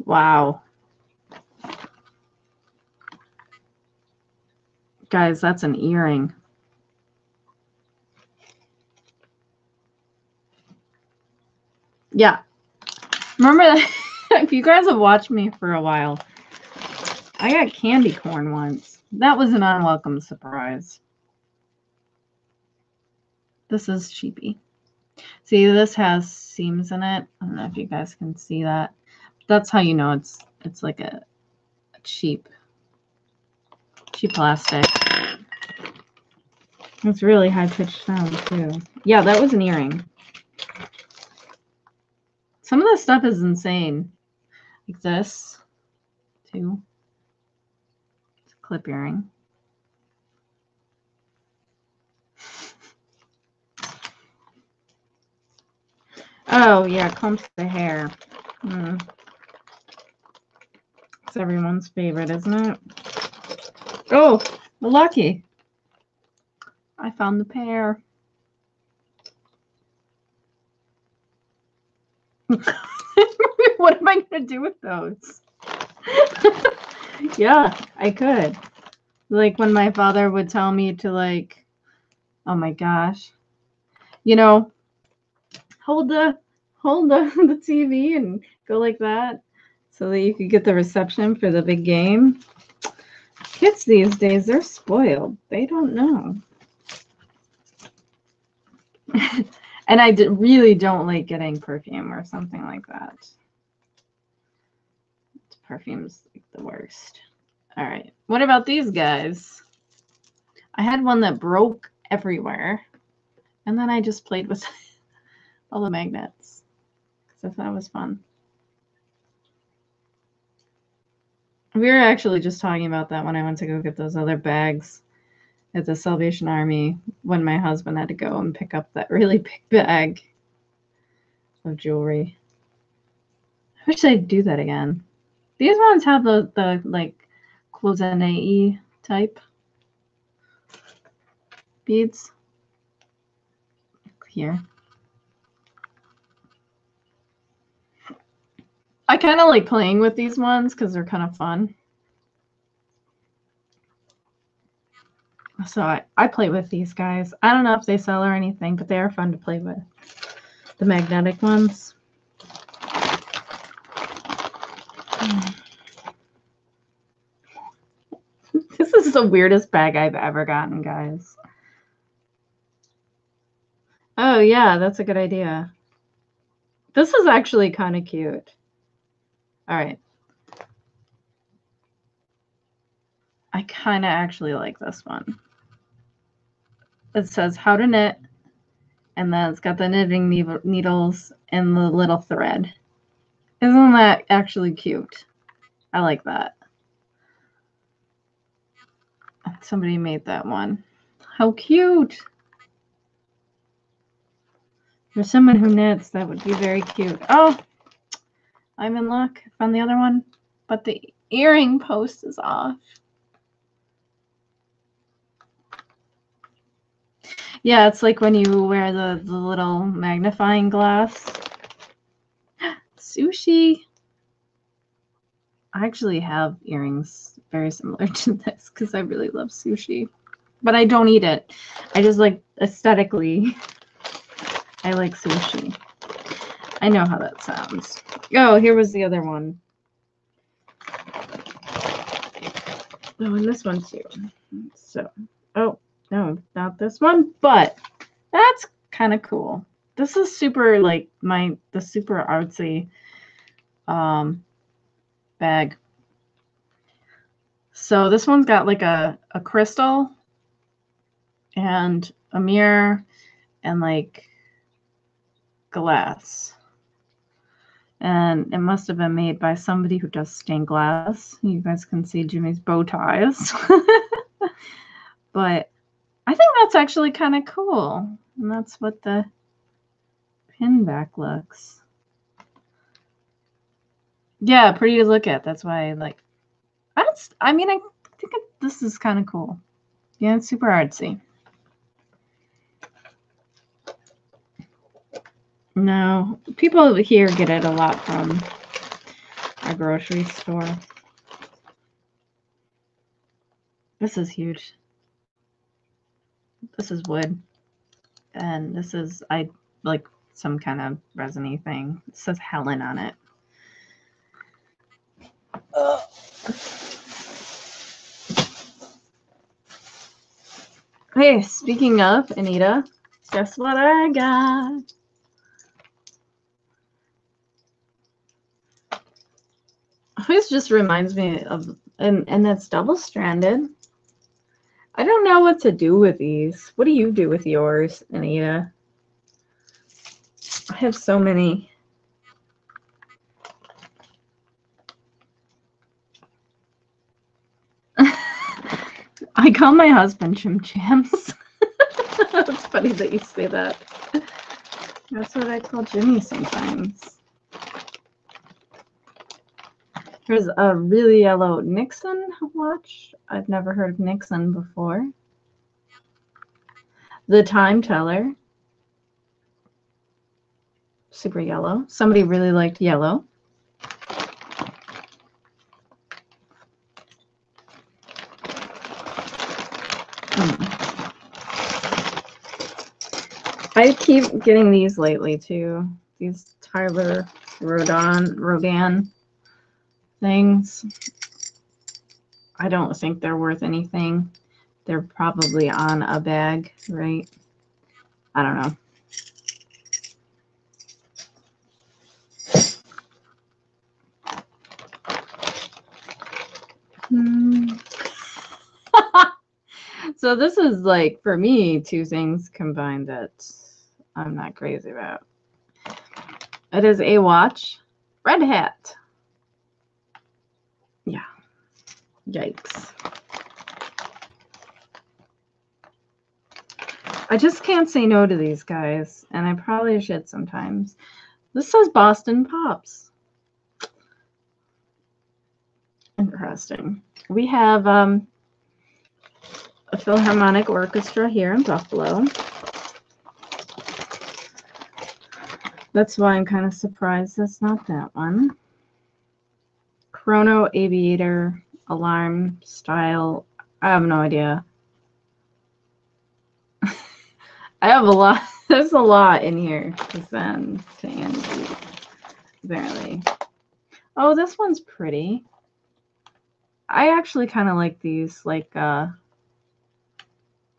Wow. Guys, that's an earring. Yeah. Remember that? If you guys have watched me for a while, I got candy corn once. That was an unwelcome surprise. This is cheapy. See, this has seams in it. I don't know if you guys can see that. That's how you know it's like a cheap plastic. It's really high-pitched sound too. Yeah, that was an earring. Some of this stuff is insane. Like this, too. It's a clip earring. Oh, yeah, clumps of hair. It's everyone's favorite, isn't it? Oh, lucky. I found the pair. What am I going to do with those? Yeah, I could. Like when my father would tell me to like, oh my gosh, you know, hold the the TV and go like that so that you could get the reception for the big game. Kids these days, they're spoiled. They don't know. And I really don't like getting perfume or something like that. Perfume's like the worst. All right. What about these guys? I had one that broke everywhere. And then I just played with all the magnets. Because I thought it was fun. We were actually just talking about that when I went to go get those other bags at the Salvation Army when my husband had to go and pick up that really big bag of jewelry. I wish I'd do that again. These ones have the like closene type beads here. I kind of like playing with these ones because they're kind of fun. So I play with these guys. I don't know if they sell or anything, but they are fun to play with. The magnetic ones. This is the weirdest bag I've ever gotten, guys. Oh, yeah, that's a good idea. This is actually kind of cute. All right. I kind of actually like this one. It says how to knit, and then it's got the knitting needles and the little thread. Isn't that actually cute? I like that. Somebody made that one. How cute. For someone who knits, that would be very cute. Oh, I'm in luck. I found the other one, but the earring post is off. Yeah, it's like when you wear the little magnifying glass. Sushi. I actually have earrings very similar to this because I really love sushi. But I don't eat it. I just like aesthetically, I like sushi. I know how that sounds. Oh, here was the other one. Oh, and this one too. So, oh, no, not this one, but that's kind of cool. This is super like the super artsy bag. So this one's got like a crystal and a mirror and like glass. And it must have been made by somebody who does stained glass. You guys can see Jimmy's bow ties. But I think that's actually kind of cool. And that's what the pin back looks. Yeah, pretty to look at. That's why I like. I mean, I think this is kind of cool. Yeah, it's super artsy. No, people here get it a lot from our grocery store. This is huge. This is wood. And this is, like some kind of resiny thing. It says Helen on it. Hey, speaking of, Anita, guess what I got? This just reminds me of, and that's double-stranded. I don't know what to do with these. What do you do with yours, Anita? I have so many. I call my husband Chim Chams. It's funny that you say that. That's what I call Jimmy sometimes. Here's a really yellow Nixon watch. I've never heard of Nixon before. The time teller. Super yellow. Somebody really liked yellow. I keep getting these lately too. These Tyler Rodan things. I don't think they're worth anything. They're probably on a bag, right? I don't know. So this is like, for me, two things combined that I'm not crazy about. It is a watch. Red hat. Yeah. Yikes. I just can't say no to these guys, and I probably should sometimes. This says Boston Pops. Interesting. We have a Philharmonic Orchestra here in Buffalo. That's why I'm kind of surprised that's not that one. Chrono Aviator Alarm Style. I have no idea. I have a lot. There's a lot in here to send to Angie, apparently. Oh, this one's pretty. I actually kind of like these, like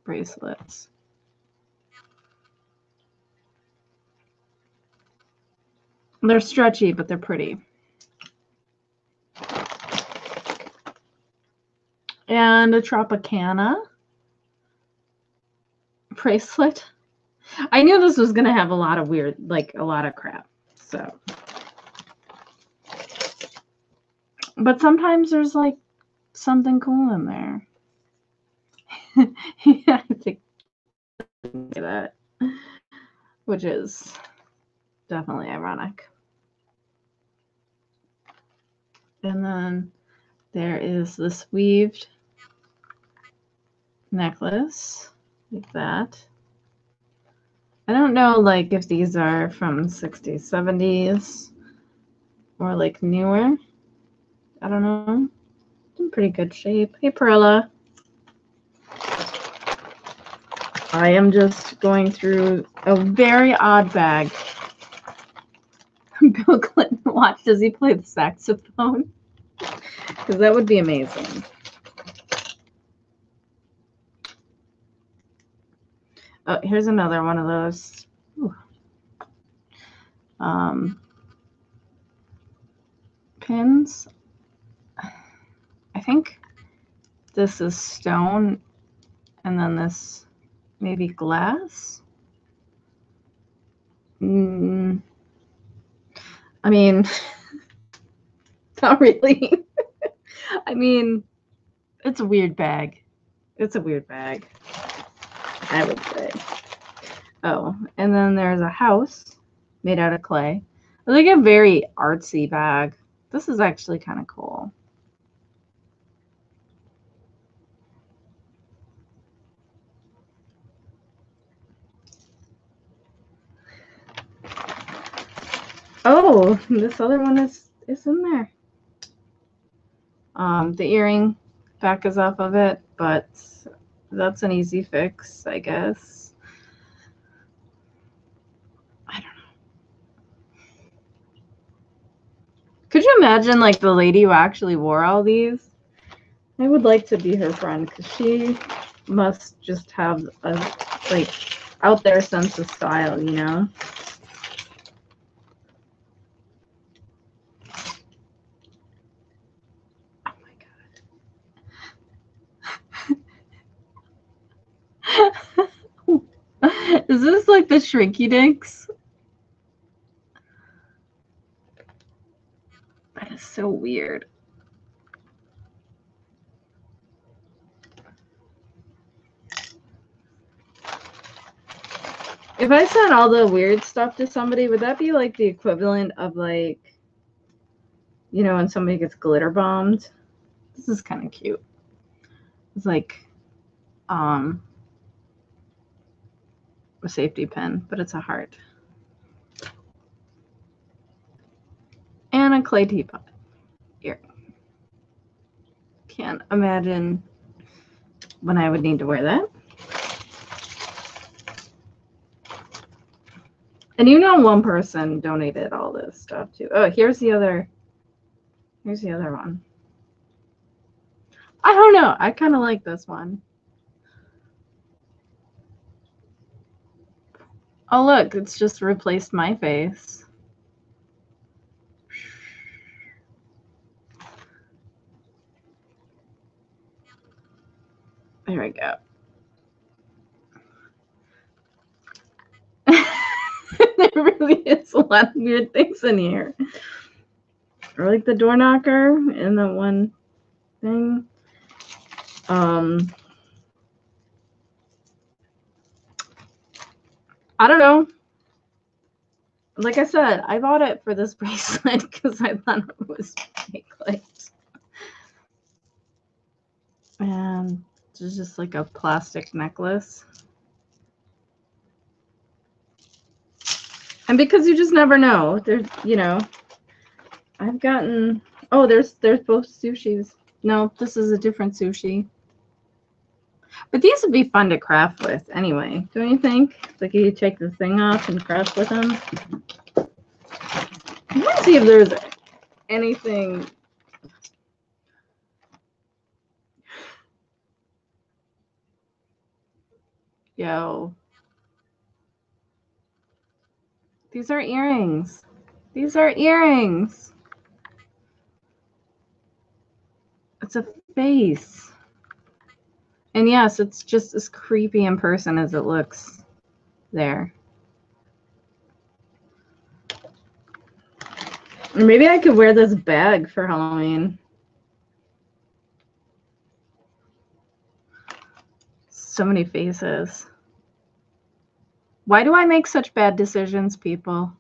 bracelets. They're stretchy, but they're pretty. And a Tropicana bracelet. I knew this was going to have a lot of weird, like a lot of crap. So, but sometimes there's like something cool in there. Yeah, I think that, which is definitely ironic. And then there is this weaved necklace like that. I don't know, like, if these are from 60s, 70s, or like newer. I don't know. It's in pretty good shape. Hey, Perla. I am just going through a very odd bag. Bill Clinton watch. Does he play the saxophone? Because that would be amazing. Oh, here's another one of those. Pins. I think this is stone, and then this maybe glass. I mean, not really. I mean, it's a weird bag. It's a weird bag. I would say. Oh, and then there's a house made out of clay. I like a very artsy bag. This is actually kind of cool. Oh, this other one is in there. The earring back is off of it, but that's an easy fix, I guess. I don't know. Could you imagine like the lady who actually wore all these? I would like to be her friend because she must just have a like out there sense of style, you know? Oh my god. Is this like the Shrinky Dinks? That is so weird. If I sent all the weird stuff to somebody, would that be like the equivalent of like, you know, when somebody gets glitter bombed? This is kind of cute. It's like a safety pin, but it's a heart. And a clay teapot. Here. Can't imagine when I would need to wear that. And you know one person donated all this stuff too. Oh, here's the other one. I don't know. I kind of like this one. Oh, look, it's just replaced my face. There we go. There really is a lot of weird things in here. Or like the door knocker and the one thing. I don't know. Like I said, I bought it for this bracelet because I thought it was Bakelite. And it's just like a plastic necklace. And because you just never know, there's, you know, I've gotten, oh, there's both sushis. No, this is a different sushi. But these would be fun to craft with anyway, don't you think? Like you take the thing off and craft with them. I want to see if there's anything. Yo. These are earrings. These are earrings. It's a face. And yes, it's just as creepy in person as it looks there. Maybe I could wear this bag for Halloween. So many faces. Why do I make such bad decisions, people?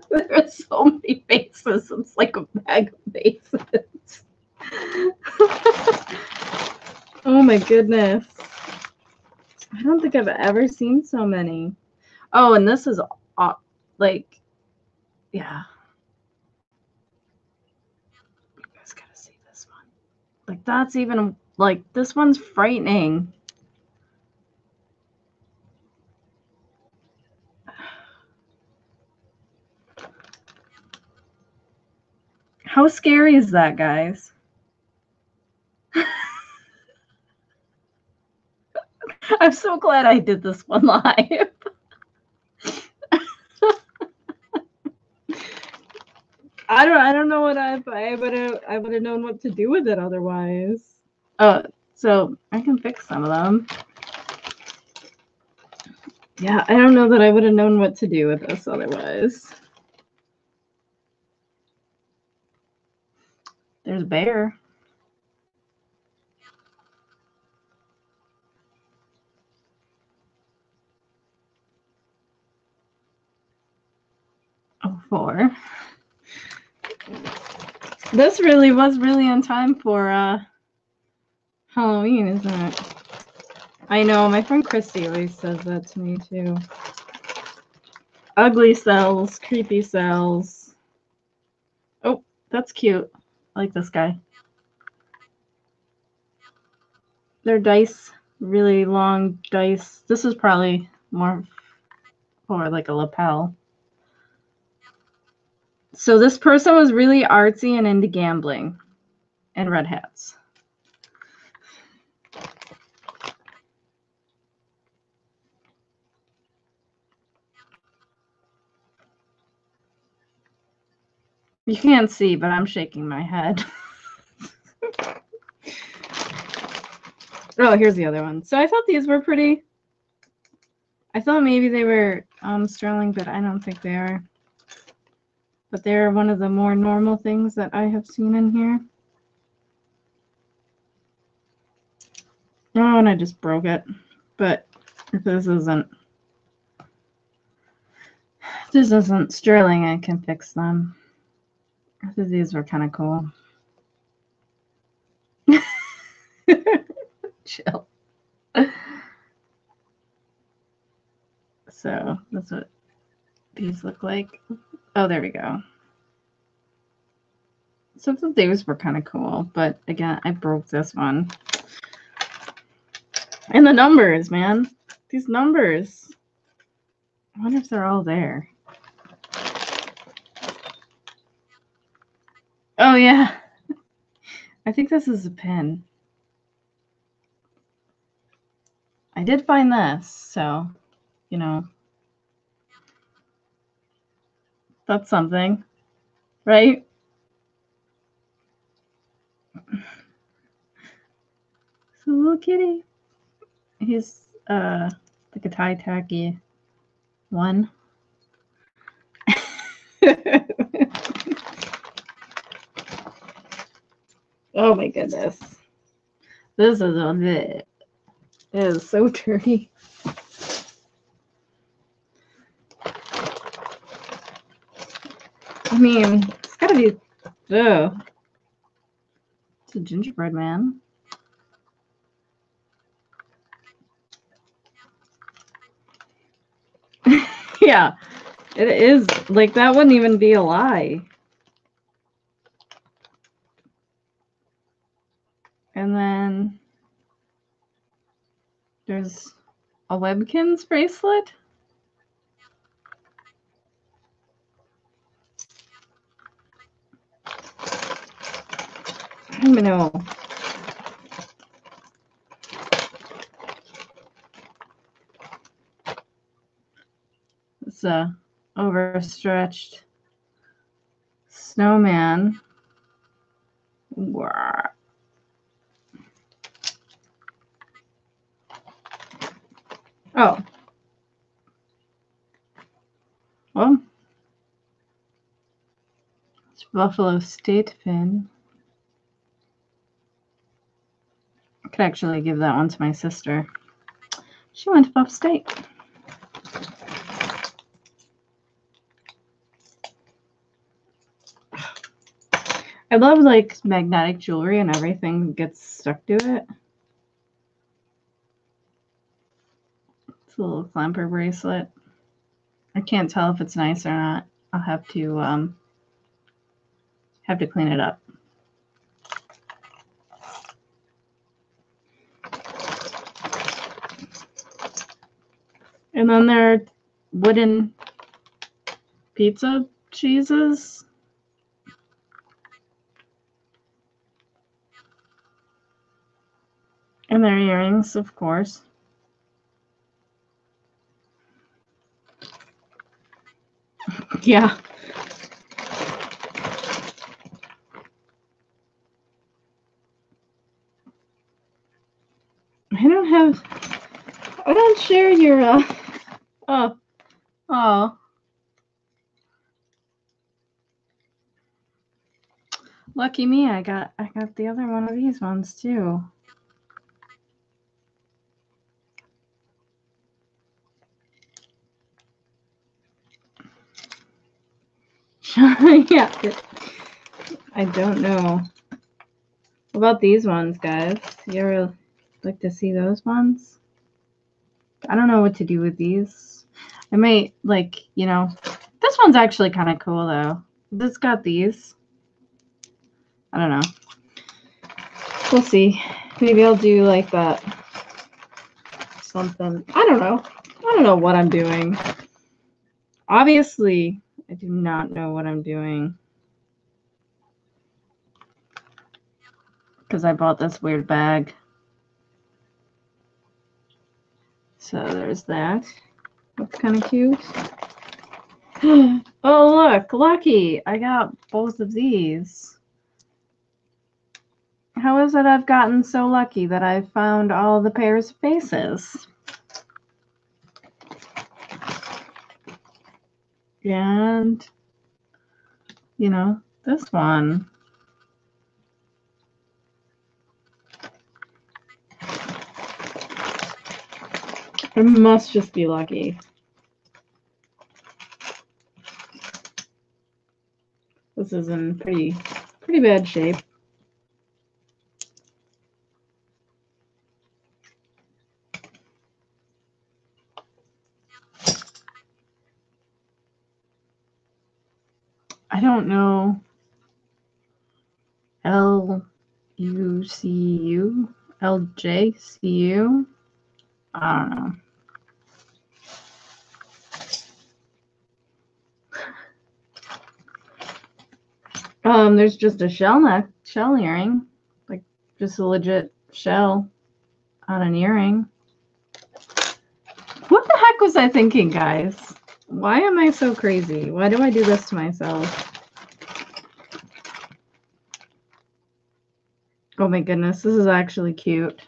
There are so many faces. It's like a bag of faces. Oh my goodness. I don't think I've ever seen so many. Oh, and this is like, yeah. You guys gotta see this one. Like, that's even, like, this one's frightening. How scary is that, guys? I'm so glad I did this one live. I don't know what I would have known what to do with it otherwise. Oh, so I can fix some of them. Yeah, I don't know that I would have known what to do with this otherwise. There's Bear. 04. This really was really on time for Halloween, isn't it? I know, my friend Christy always says that to me too. Ugly cells, creepy cells. Oh, that's cute. I like this guy. They're dice, really long dice. This is probably more for like a lapel. So this person was really artsy and into gambling and red hats. You can't see, but I'm shaking my head. Oh, here's the other one. So I thought these were pretty. I thought maybe they were sterling, but I don't think they are. But they're one of the more normal things that I have seen in here. Oh, and I just broke it. But if this isn't sterling, I can fix them. These were kind of cool. Chill. So that's what these look like. Oh, there we go. Some of these were kind of cool, but again, I broke this one. And the numbers, man. These numbers. I wonder if they're all there. Oh, yeah. I think this is a pin. I did find this, so, you know, that's something, right? So little kitty. He's like a tie tacky one. Oh my goodness. This is a bit. It is so dirty. I mean, it's gotta be. Ugh. It's a gingerbread man. Yeah, it is. Like, that wouldn't even be a lie. And then there's a Webkins bracelet. I don't even know. It's a overstretched snowman. Wow. Oh. Well, it's Buffalo State pin. I could actually give that one to my sister. She went to Buff State. I love like magnetic jewelry and everything gets stuck to it. It's a little clamper bracelet. I can't tell if it's nice or not. I'll have to clean it up. And then there are wooden pizza cheeses. And their earrings, of course. Yeah. I don't share your, oh. Lucky me, I got the other one of these ones too. Yeah, I don't know. What about these ones, guys? You ever like to see those ones? I don't know what to do with these. I might, like, you know, this one's actually kind of cool, though. This got these. I don't know. We'll see. Maybe I'll do like that. Something. I don't know. I don't know what I'm doing. Obviously, I do not know what I'm doing. Because I bought this weird bag. So there's that. That's kind of cute. Oh, look. Lucky. I got both of these. How is it I've gotten so lucky that I've found all the pairs of faces? And, you know, this one. I must just be lucky. This is in pretty bad shape. I don't know. L-U-C-U? L-J-C-U? I don't know. There's just a shell earring. Like, just a legit shell on an earring. What the heck was I thinking, guys? Why am I so crazy? Why do I do this to myself? Oh my goodness, this is actually cute.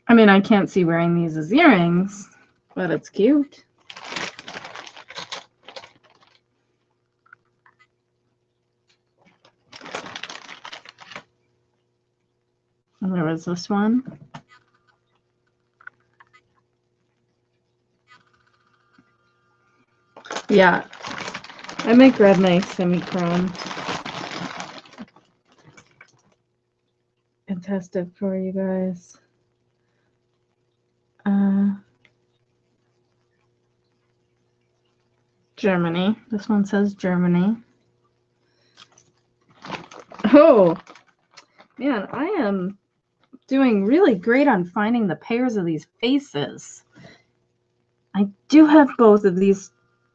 I mean, I can't see wearing these as earrings, but it's cute. And there was this one. Yeah, I might grab my semi-chrome and test it for you guys. Germany. This one says Germany. Oh, man, I am doing really great on finding the pairs of these faces. I do have both of these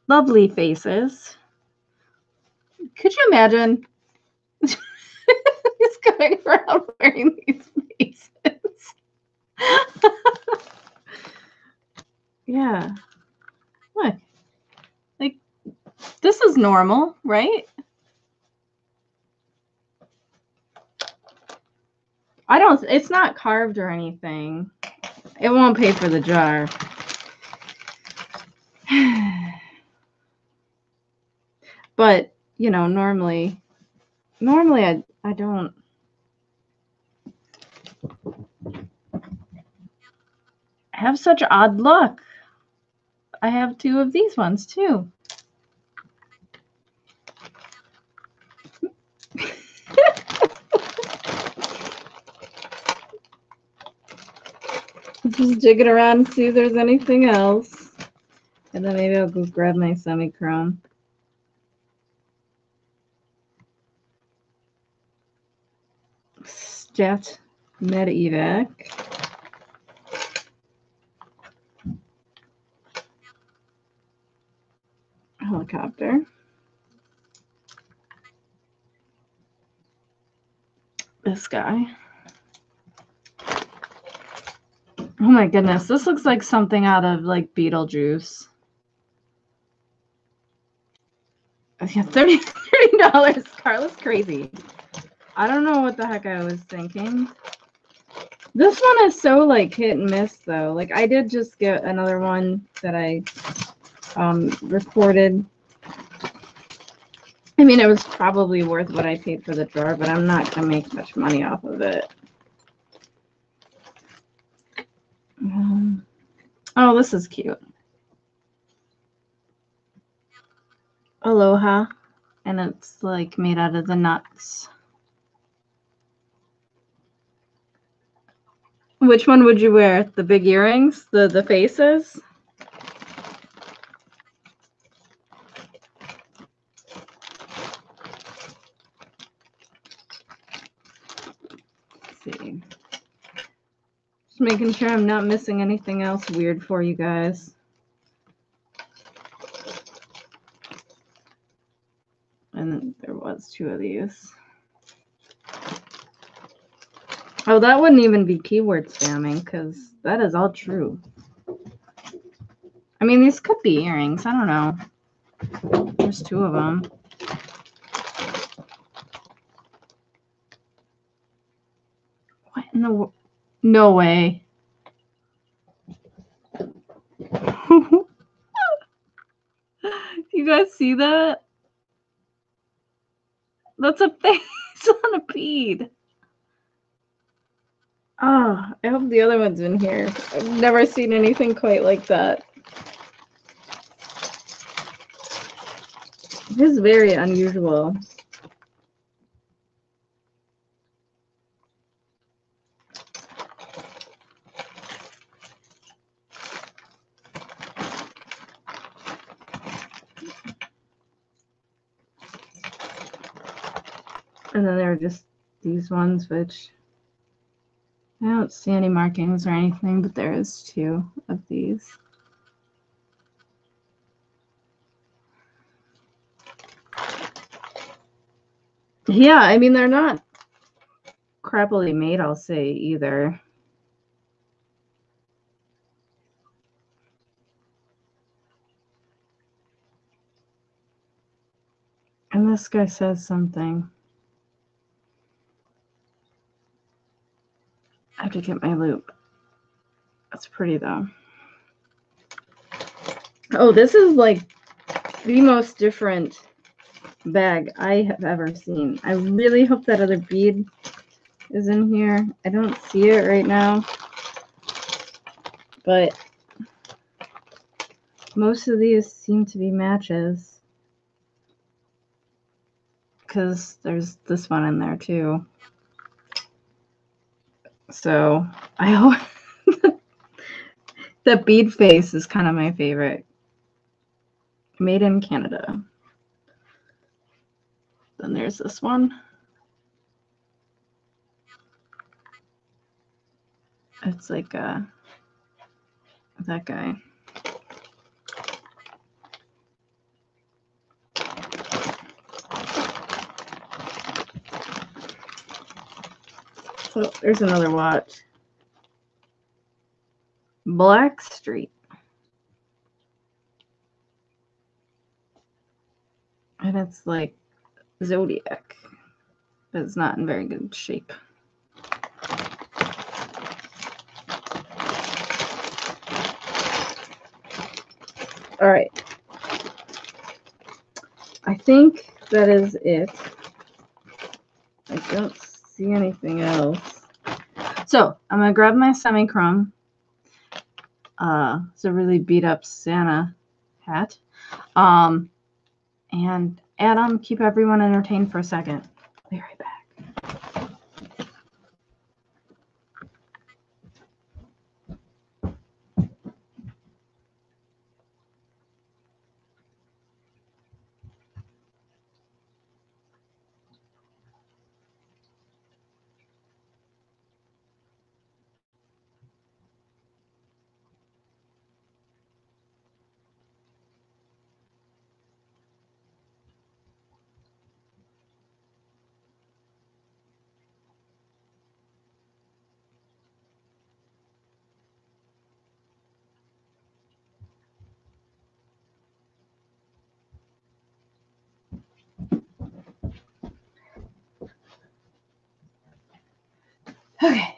lovely faces. Could you imagine just going around wearing these faces? Yeah. Look. Like, this is normal, right? It's not carved or anything. It won't pay for the jar. But, you know, normally I don't. I have such odd luck. I have two of these ones too. Just dig it around and see if there's anything else. And then maybe I'll go grab my semi-chrome. Stat Medevac. Helicopter. This guy. Oh my goodness, this looks like something out of like Beetlejuice. Yeah, $30. Carla's crazy. I don't know what the heck I was thinking. This one is so like hit and miss though. Like I did just get another one that I recorded. I mean, it was probably worth what I paid for the jar, but I'm not gonna make much money off of it. Oh, this is cute. Aloha. And it's like made out of the nuts. Which one would you wear? The big earrings? The faces? Let's see. Just making sure I'm not missing anything else weird for you guys. And there was 2 of these. Oh, that wouldn't even be keyword spamming because that is all true. I mean, these could be earrings. I don't know. There's 2 of them. What in the... No way. You guys see that? That's a face on a bead. Oh, I hope the other one's in here. I've never seen anything quite like that. It is very unusual. And then there are just these ones, which I don't see any markings or anything, but there is 2 of these. Yeah, I mean, they're not crappily made, I'll say, either. And this guy says something. I have to get my loop. That's pretty, though. Oh, this is like the most different bag I have ever seen. I really hope that other bead is in here. I don't see it right now. But most of these seem to be matches. Because there's this one in there, too. So, I hope... The bead face is kind of my favorite. Made in Canada. Then there's this one. It's like that guy. So there's another watch. Black Street. And it's like Zodiac, but it's not in very good shape. All right. I think that is it. I don't see anything else. So I'm going to grab my semi-chrome. It's a really beat up Santa hat. And Adam, keep everyone entertained for a second. I'll be right back. Okay.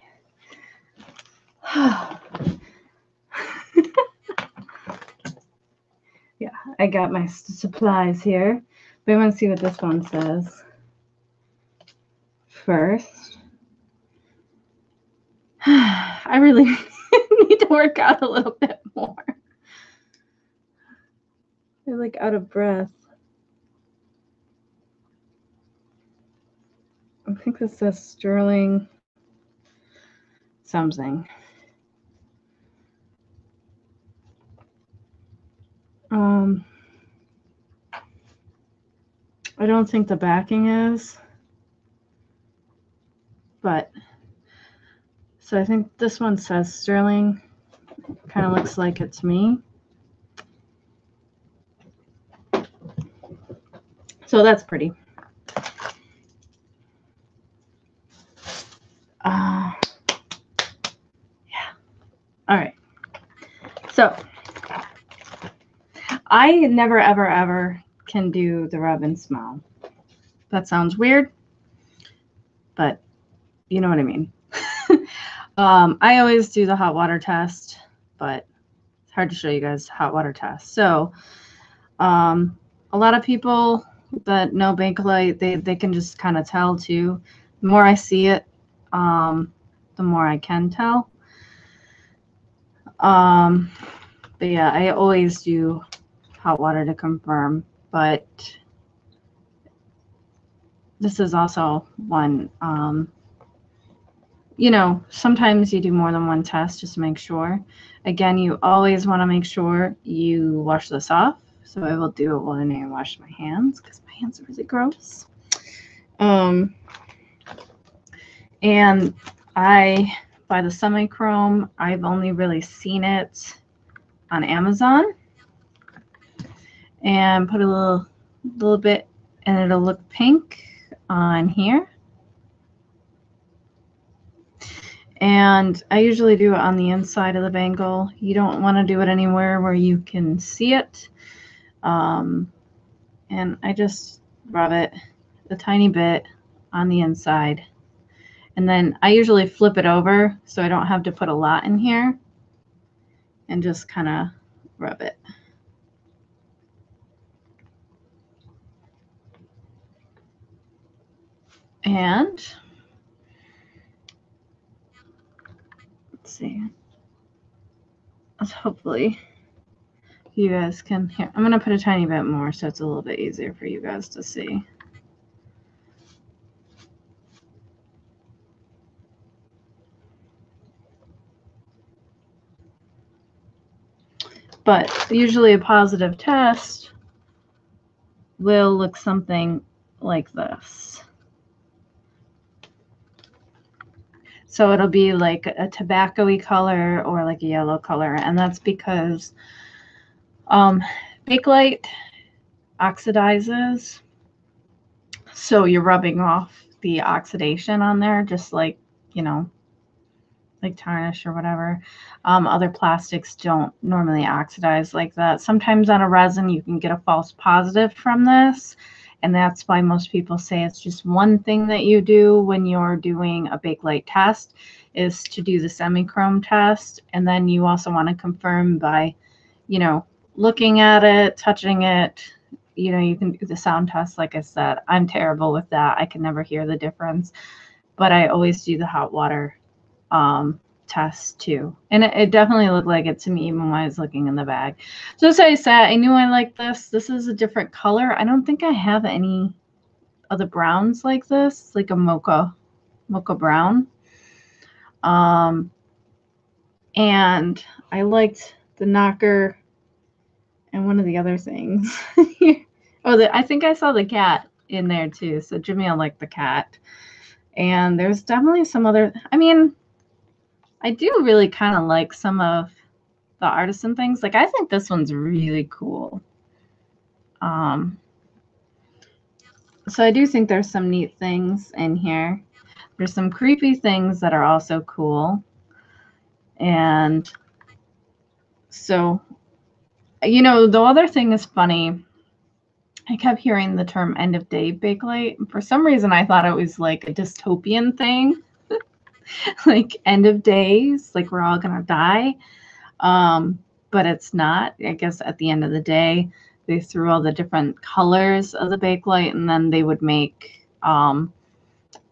Yeah, I got my supplies here. But I want to see what this one says first. I really need to work out a little bit more. I'm like out of breath. I think this says sterling something. I don't think the backing is, but so I think this one says sterling. Kind of looks like it's me. So that's pretty. Yeah. All right. So I never, ever, ever can do the rub and smell. That sounds weird, but you know what I mean. I always do the hot water test, but it's hard to show you guys hot water test. So a lot of people that know Bakelite, they can just kind of tell too. The more I see it, the more I can tell. But yeah, I always do hot water to confirm, but this is also one, you know, sometimes you do more than one test just to make sure. Again, you always want to make sure you wash this off. So I will do it when I wash my hands because my hands are really gross. And I buy the semi-chrome. I've only really seen it on Amazon. And put a little bit, and it'll look pink on here. And I usually do it on the inside of the bangle. You don't want to do it anywhere where you can see it. And I just rub it a tiny bit on the inside. And then I usually flip it over so I don't have to put a lot in here. And just kind of rub it. And let's see. Hopefully you guys can hear. I'm going to put a tiny bit more so it's a little bit easier for you guys to see. But usually a positive test will look something like this. So it'll be like a tobacco-y color or like a yellow color. And that's because Bakelite oxidizes. So you're rubbing off the oxidation on there, just like, you know, like tarnish or whatever. Other plastics don't normally oxidize like that. Sometimes on a resin, you can get a false positive from this. And that's why most people say it's just one thing that you do when you're doing a Bakelite test is to do the semi-chrome test. And then you also want to confirm by, you know, looking at it, touching it. You know, you can do the sound test. Like I said, I'm terrible with that. I can never hear the difference. But I always do the hot water test too. And it definitely looked like it to me even when I was looking in the bag. So as I said, I knew I liked this. This is a different color. I don't think I have any other browns like this, like a mocha brown. And I liked the knocker and one of the other things. Oh, I think I saw the cat in there too. So Jimmy will like the cat. And there's definitely some other, I mean, I do really kind of like some of the artisan things. Like, I think this one's really cool. So I do think there's some neat things in here. There's some creepy things that are also cool. And so, you know, the other thing is funny. I kept hearing the term end of day Bakelite. For some reason, I thought it was like a dystopian thing. Like end of days, like we're all gonna die. But it's not. I guess at the end of the day, they threw all the different colors of the Bakelite, and then they would make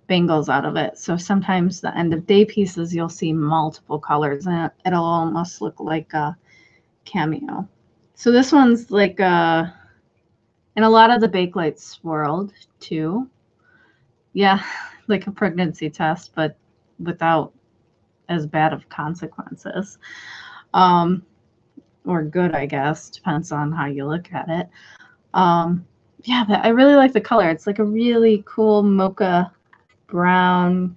bangles out of it. So sometimes the end of day pieces, you'll see multiple colors and it'll almost look like a cameo. So this one's like in a lot of the Bakelite swirled too. Yeah, like a pregnancy test, but without as bad of consequences. Or good, I guess, depends on how you look at it. Yeah, but I really like the color. It's like a really cool mocha brown,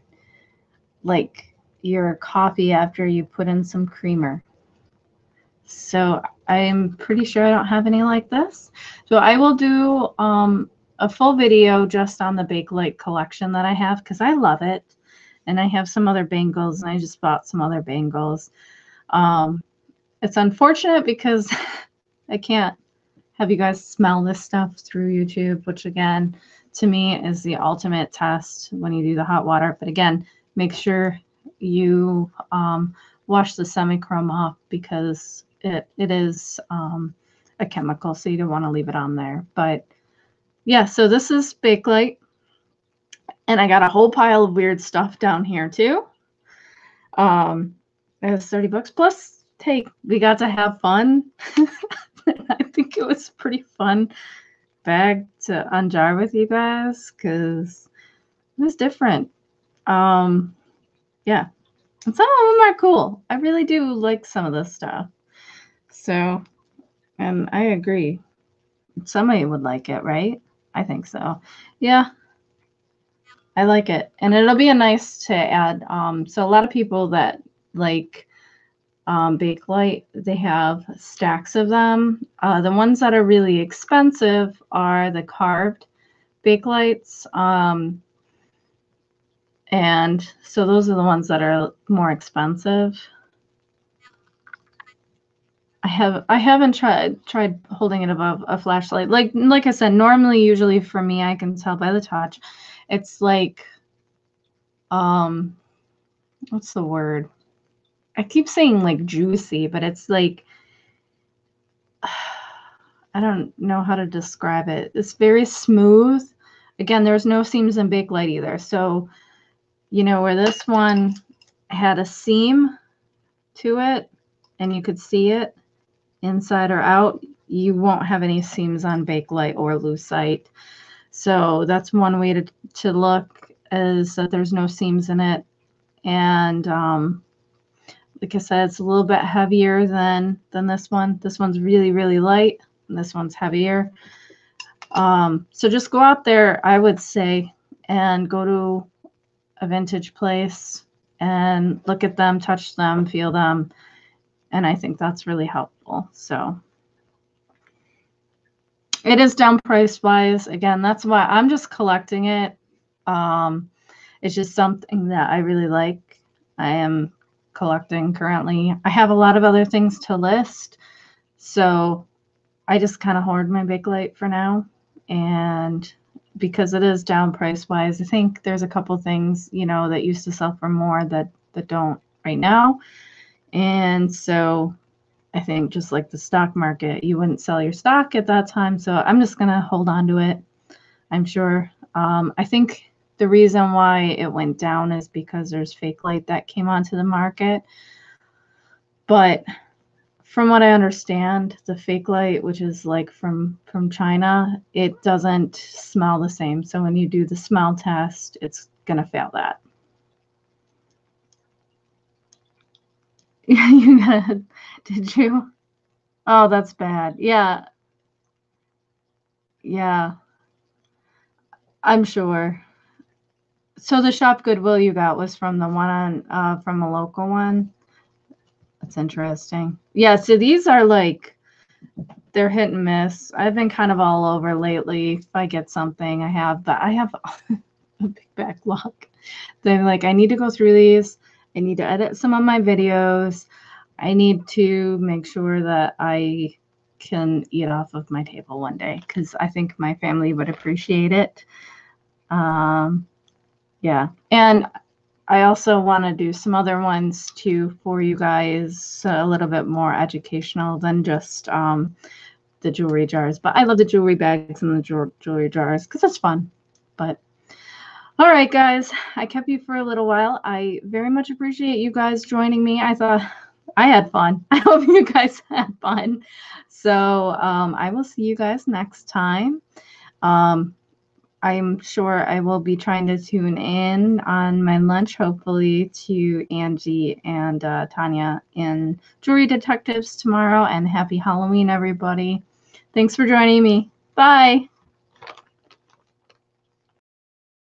like your coffee after you put in some creamer. So I'm pretty sure I don't have any like this. So I will do a full video just on the Bakelite collection that I have because I love it. And I have some other bangles, and I just bought some other bangles. It's unfortunate because I can't have you guys smell this stuff through YouTube, which again, to me is the ultimate test when you do the hot water. But again, make sure you wash the semi-chrome off because it is a chemical, so you don't want to leave it on there. But yeah, so this is Bakelite. And I got a whole pile of weird stuff down here too. It was 30 bucks plus. Hey, we got to have fun. I think it was pretty fun bag to unjar with you guys because it was different. Yeah. And some of them are cool. I really do like some of this stuff. So, and I agree. Somebody would like it, right? I think so. Yeah. I like it. And it'll be a nice to add. So a lot of people that like Bakelite, they have stacks of them. The ones that are really expensive are the carved Bakelites. And so those are the ones that are more expensive. I haven't tried holding it above a flashlight. Like I said, normally usually for me I can tell by the touch. It's like what's the word? I keep saying like juicy, but it's like I don't know how to describe it. It's very smooth. Again, there's no seams in Bakelite either. So, you know, where this one had a seam to it and you could see it inside or out, you won't have any seams on Bakelite or Lucite. So that's one way to look, is that there's no seams in it. And like I said, it's a little bit heavier than this one. This one's really, really light, and this one's heavier. So just go out there, I would say, and go to a vintage place and look at them, touch them, feel them. And I think that's really helpful. So it is down price wise. Again, that's why I'm just collecting it. It's just something that I really like. I am collecting currently. I have a lot of other things to list. So I just kind of hoard my Bakelite for now. And because it is down price wise, I think there's a couple things, you know, that used to sell for more that don't right now. And so I think just like the stock market, you wouldn't sell your stock at that time. So I'm just going to hold on to it. I'm sure. I think the reason why it went down is because there's Bakelite that came onto the market. But from what I understand, the Bakelite, which is like from China, it doesn't smell the same. So when you do the smell test, it's going to fail that. You got, did you? Oh, that's bad. Yeah. Yeah. I'm sure. So the Shop Goodwill you got was from the one on from a local one. That's interesting. Yeah, so these are like, they're hit and miss. I've been kind of all over lately. If I get something, I have a big backlog. They're like, I need to go through these. I need to edit some of my videos. I need to make sure that I can eat off of my table one day because I think my family would appreciate it. Yeah. And I also want to do some other ones too for you guys, a little bit more educational than just the jewelry jars. But I love the jewelry bags and the jewelry jars because it's fun. But All right, guys, I kept you for a little while. I very much appreciate you guys joining me. I thought I had fun. I hope you guys had fun. So I will see you guys next time. I'm sure I will be trying to tune in on my lunch, hopefully, to Angie and Tanya in Jewelry Detectives tomorrow. And happy Halloween, everybody. Thanks for joining me. Bye.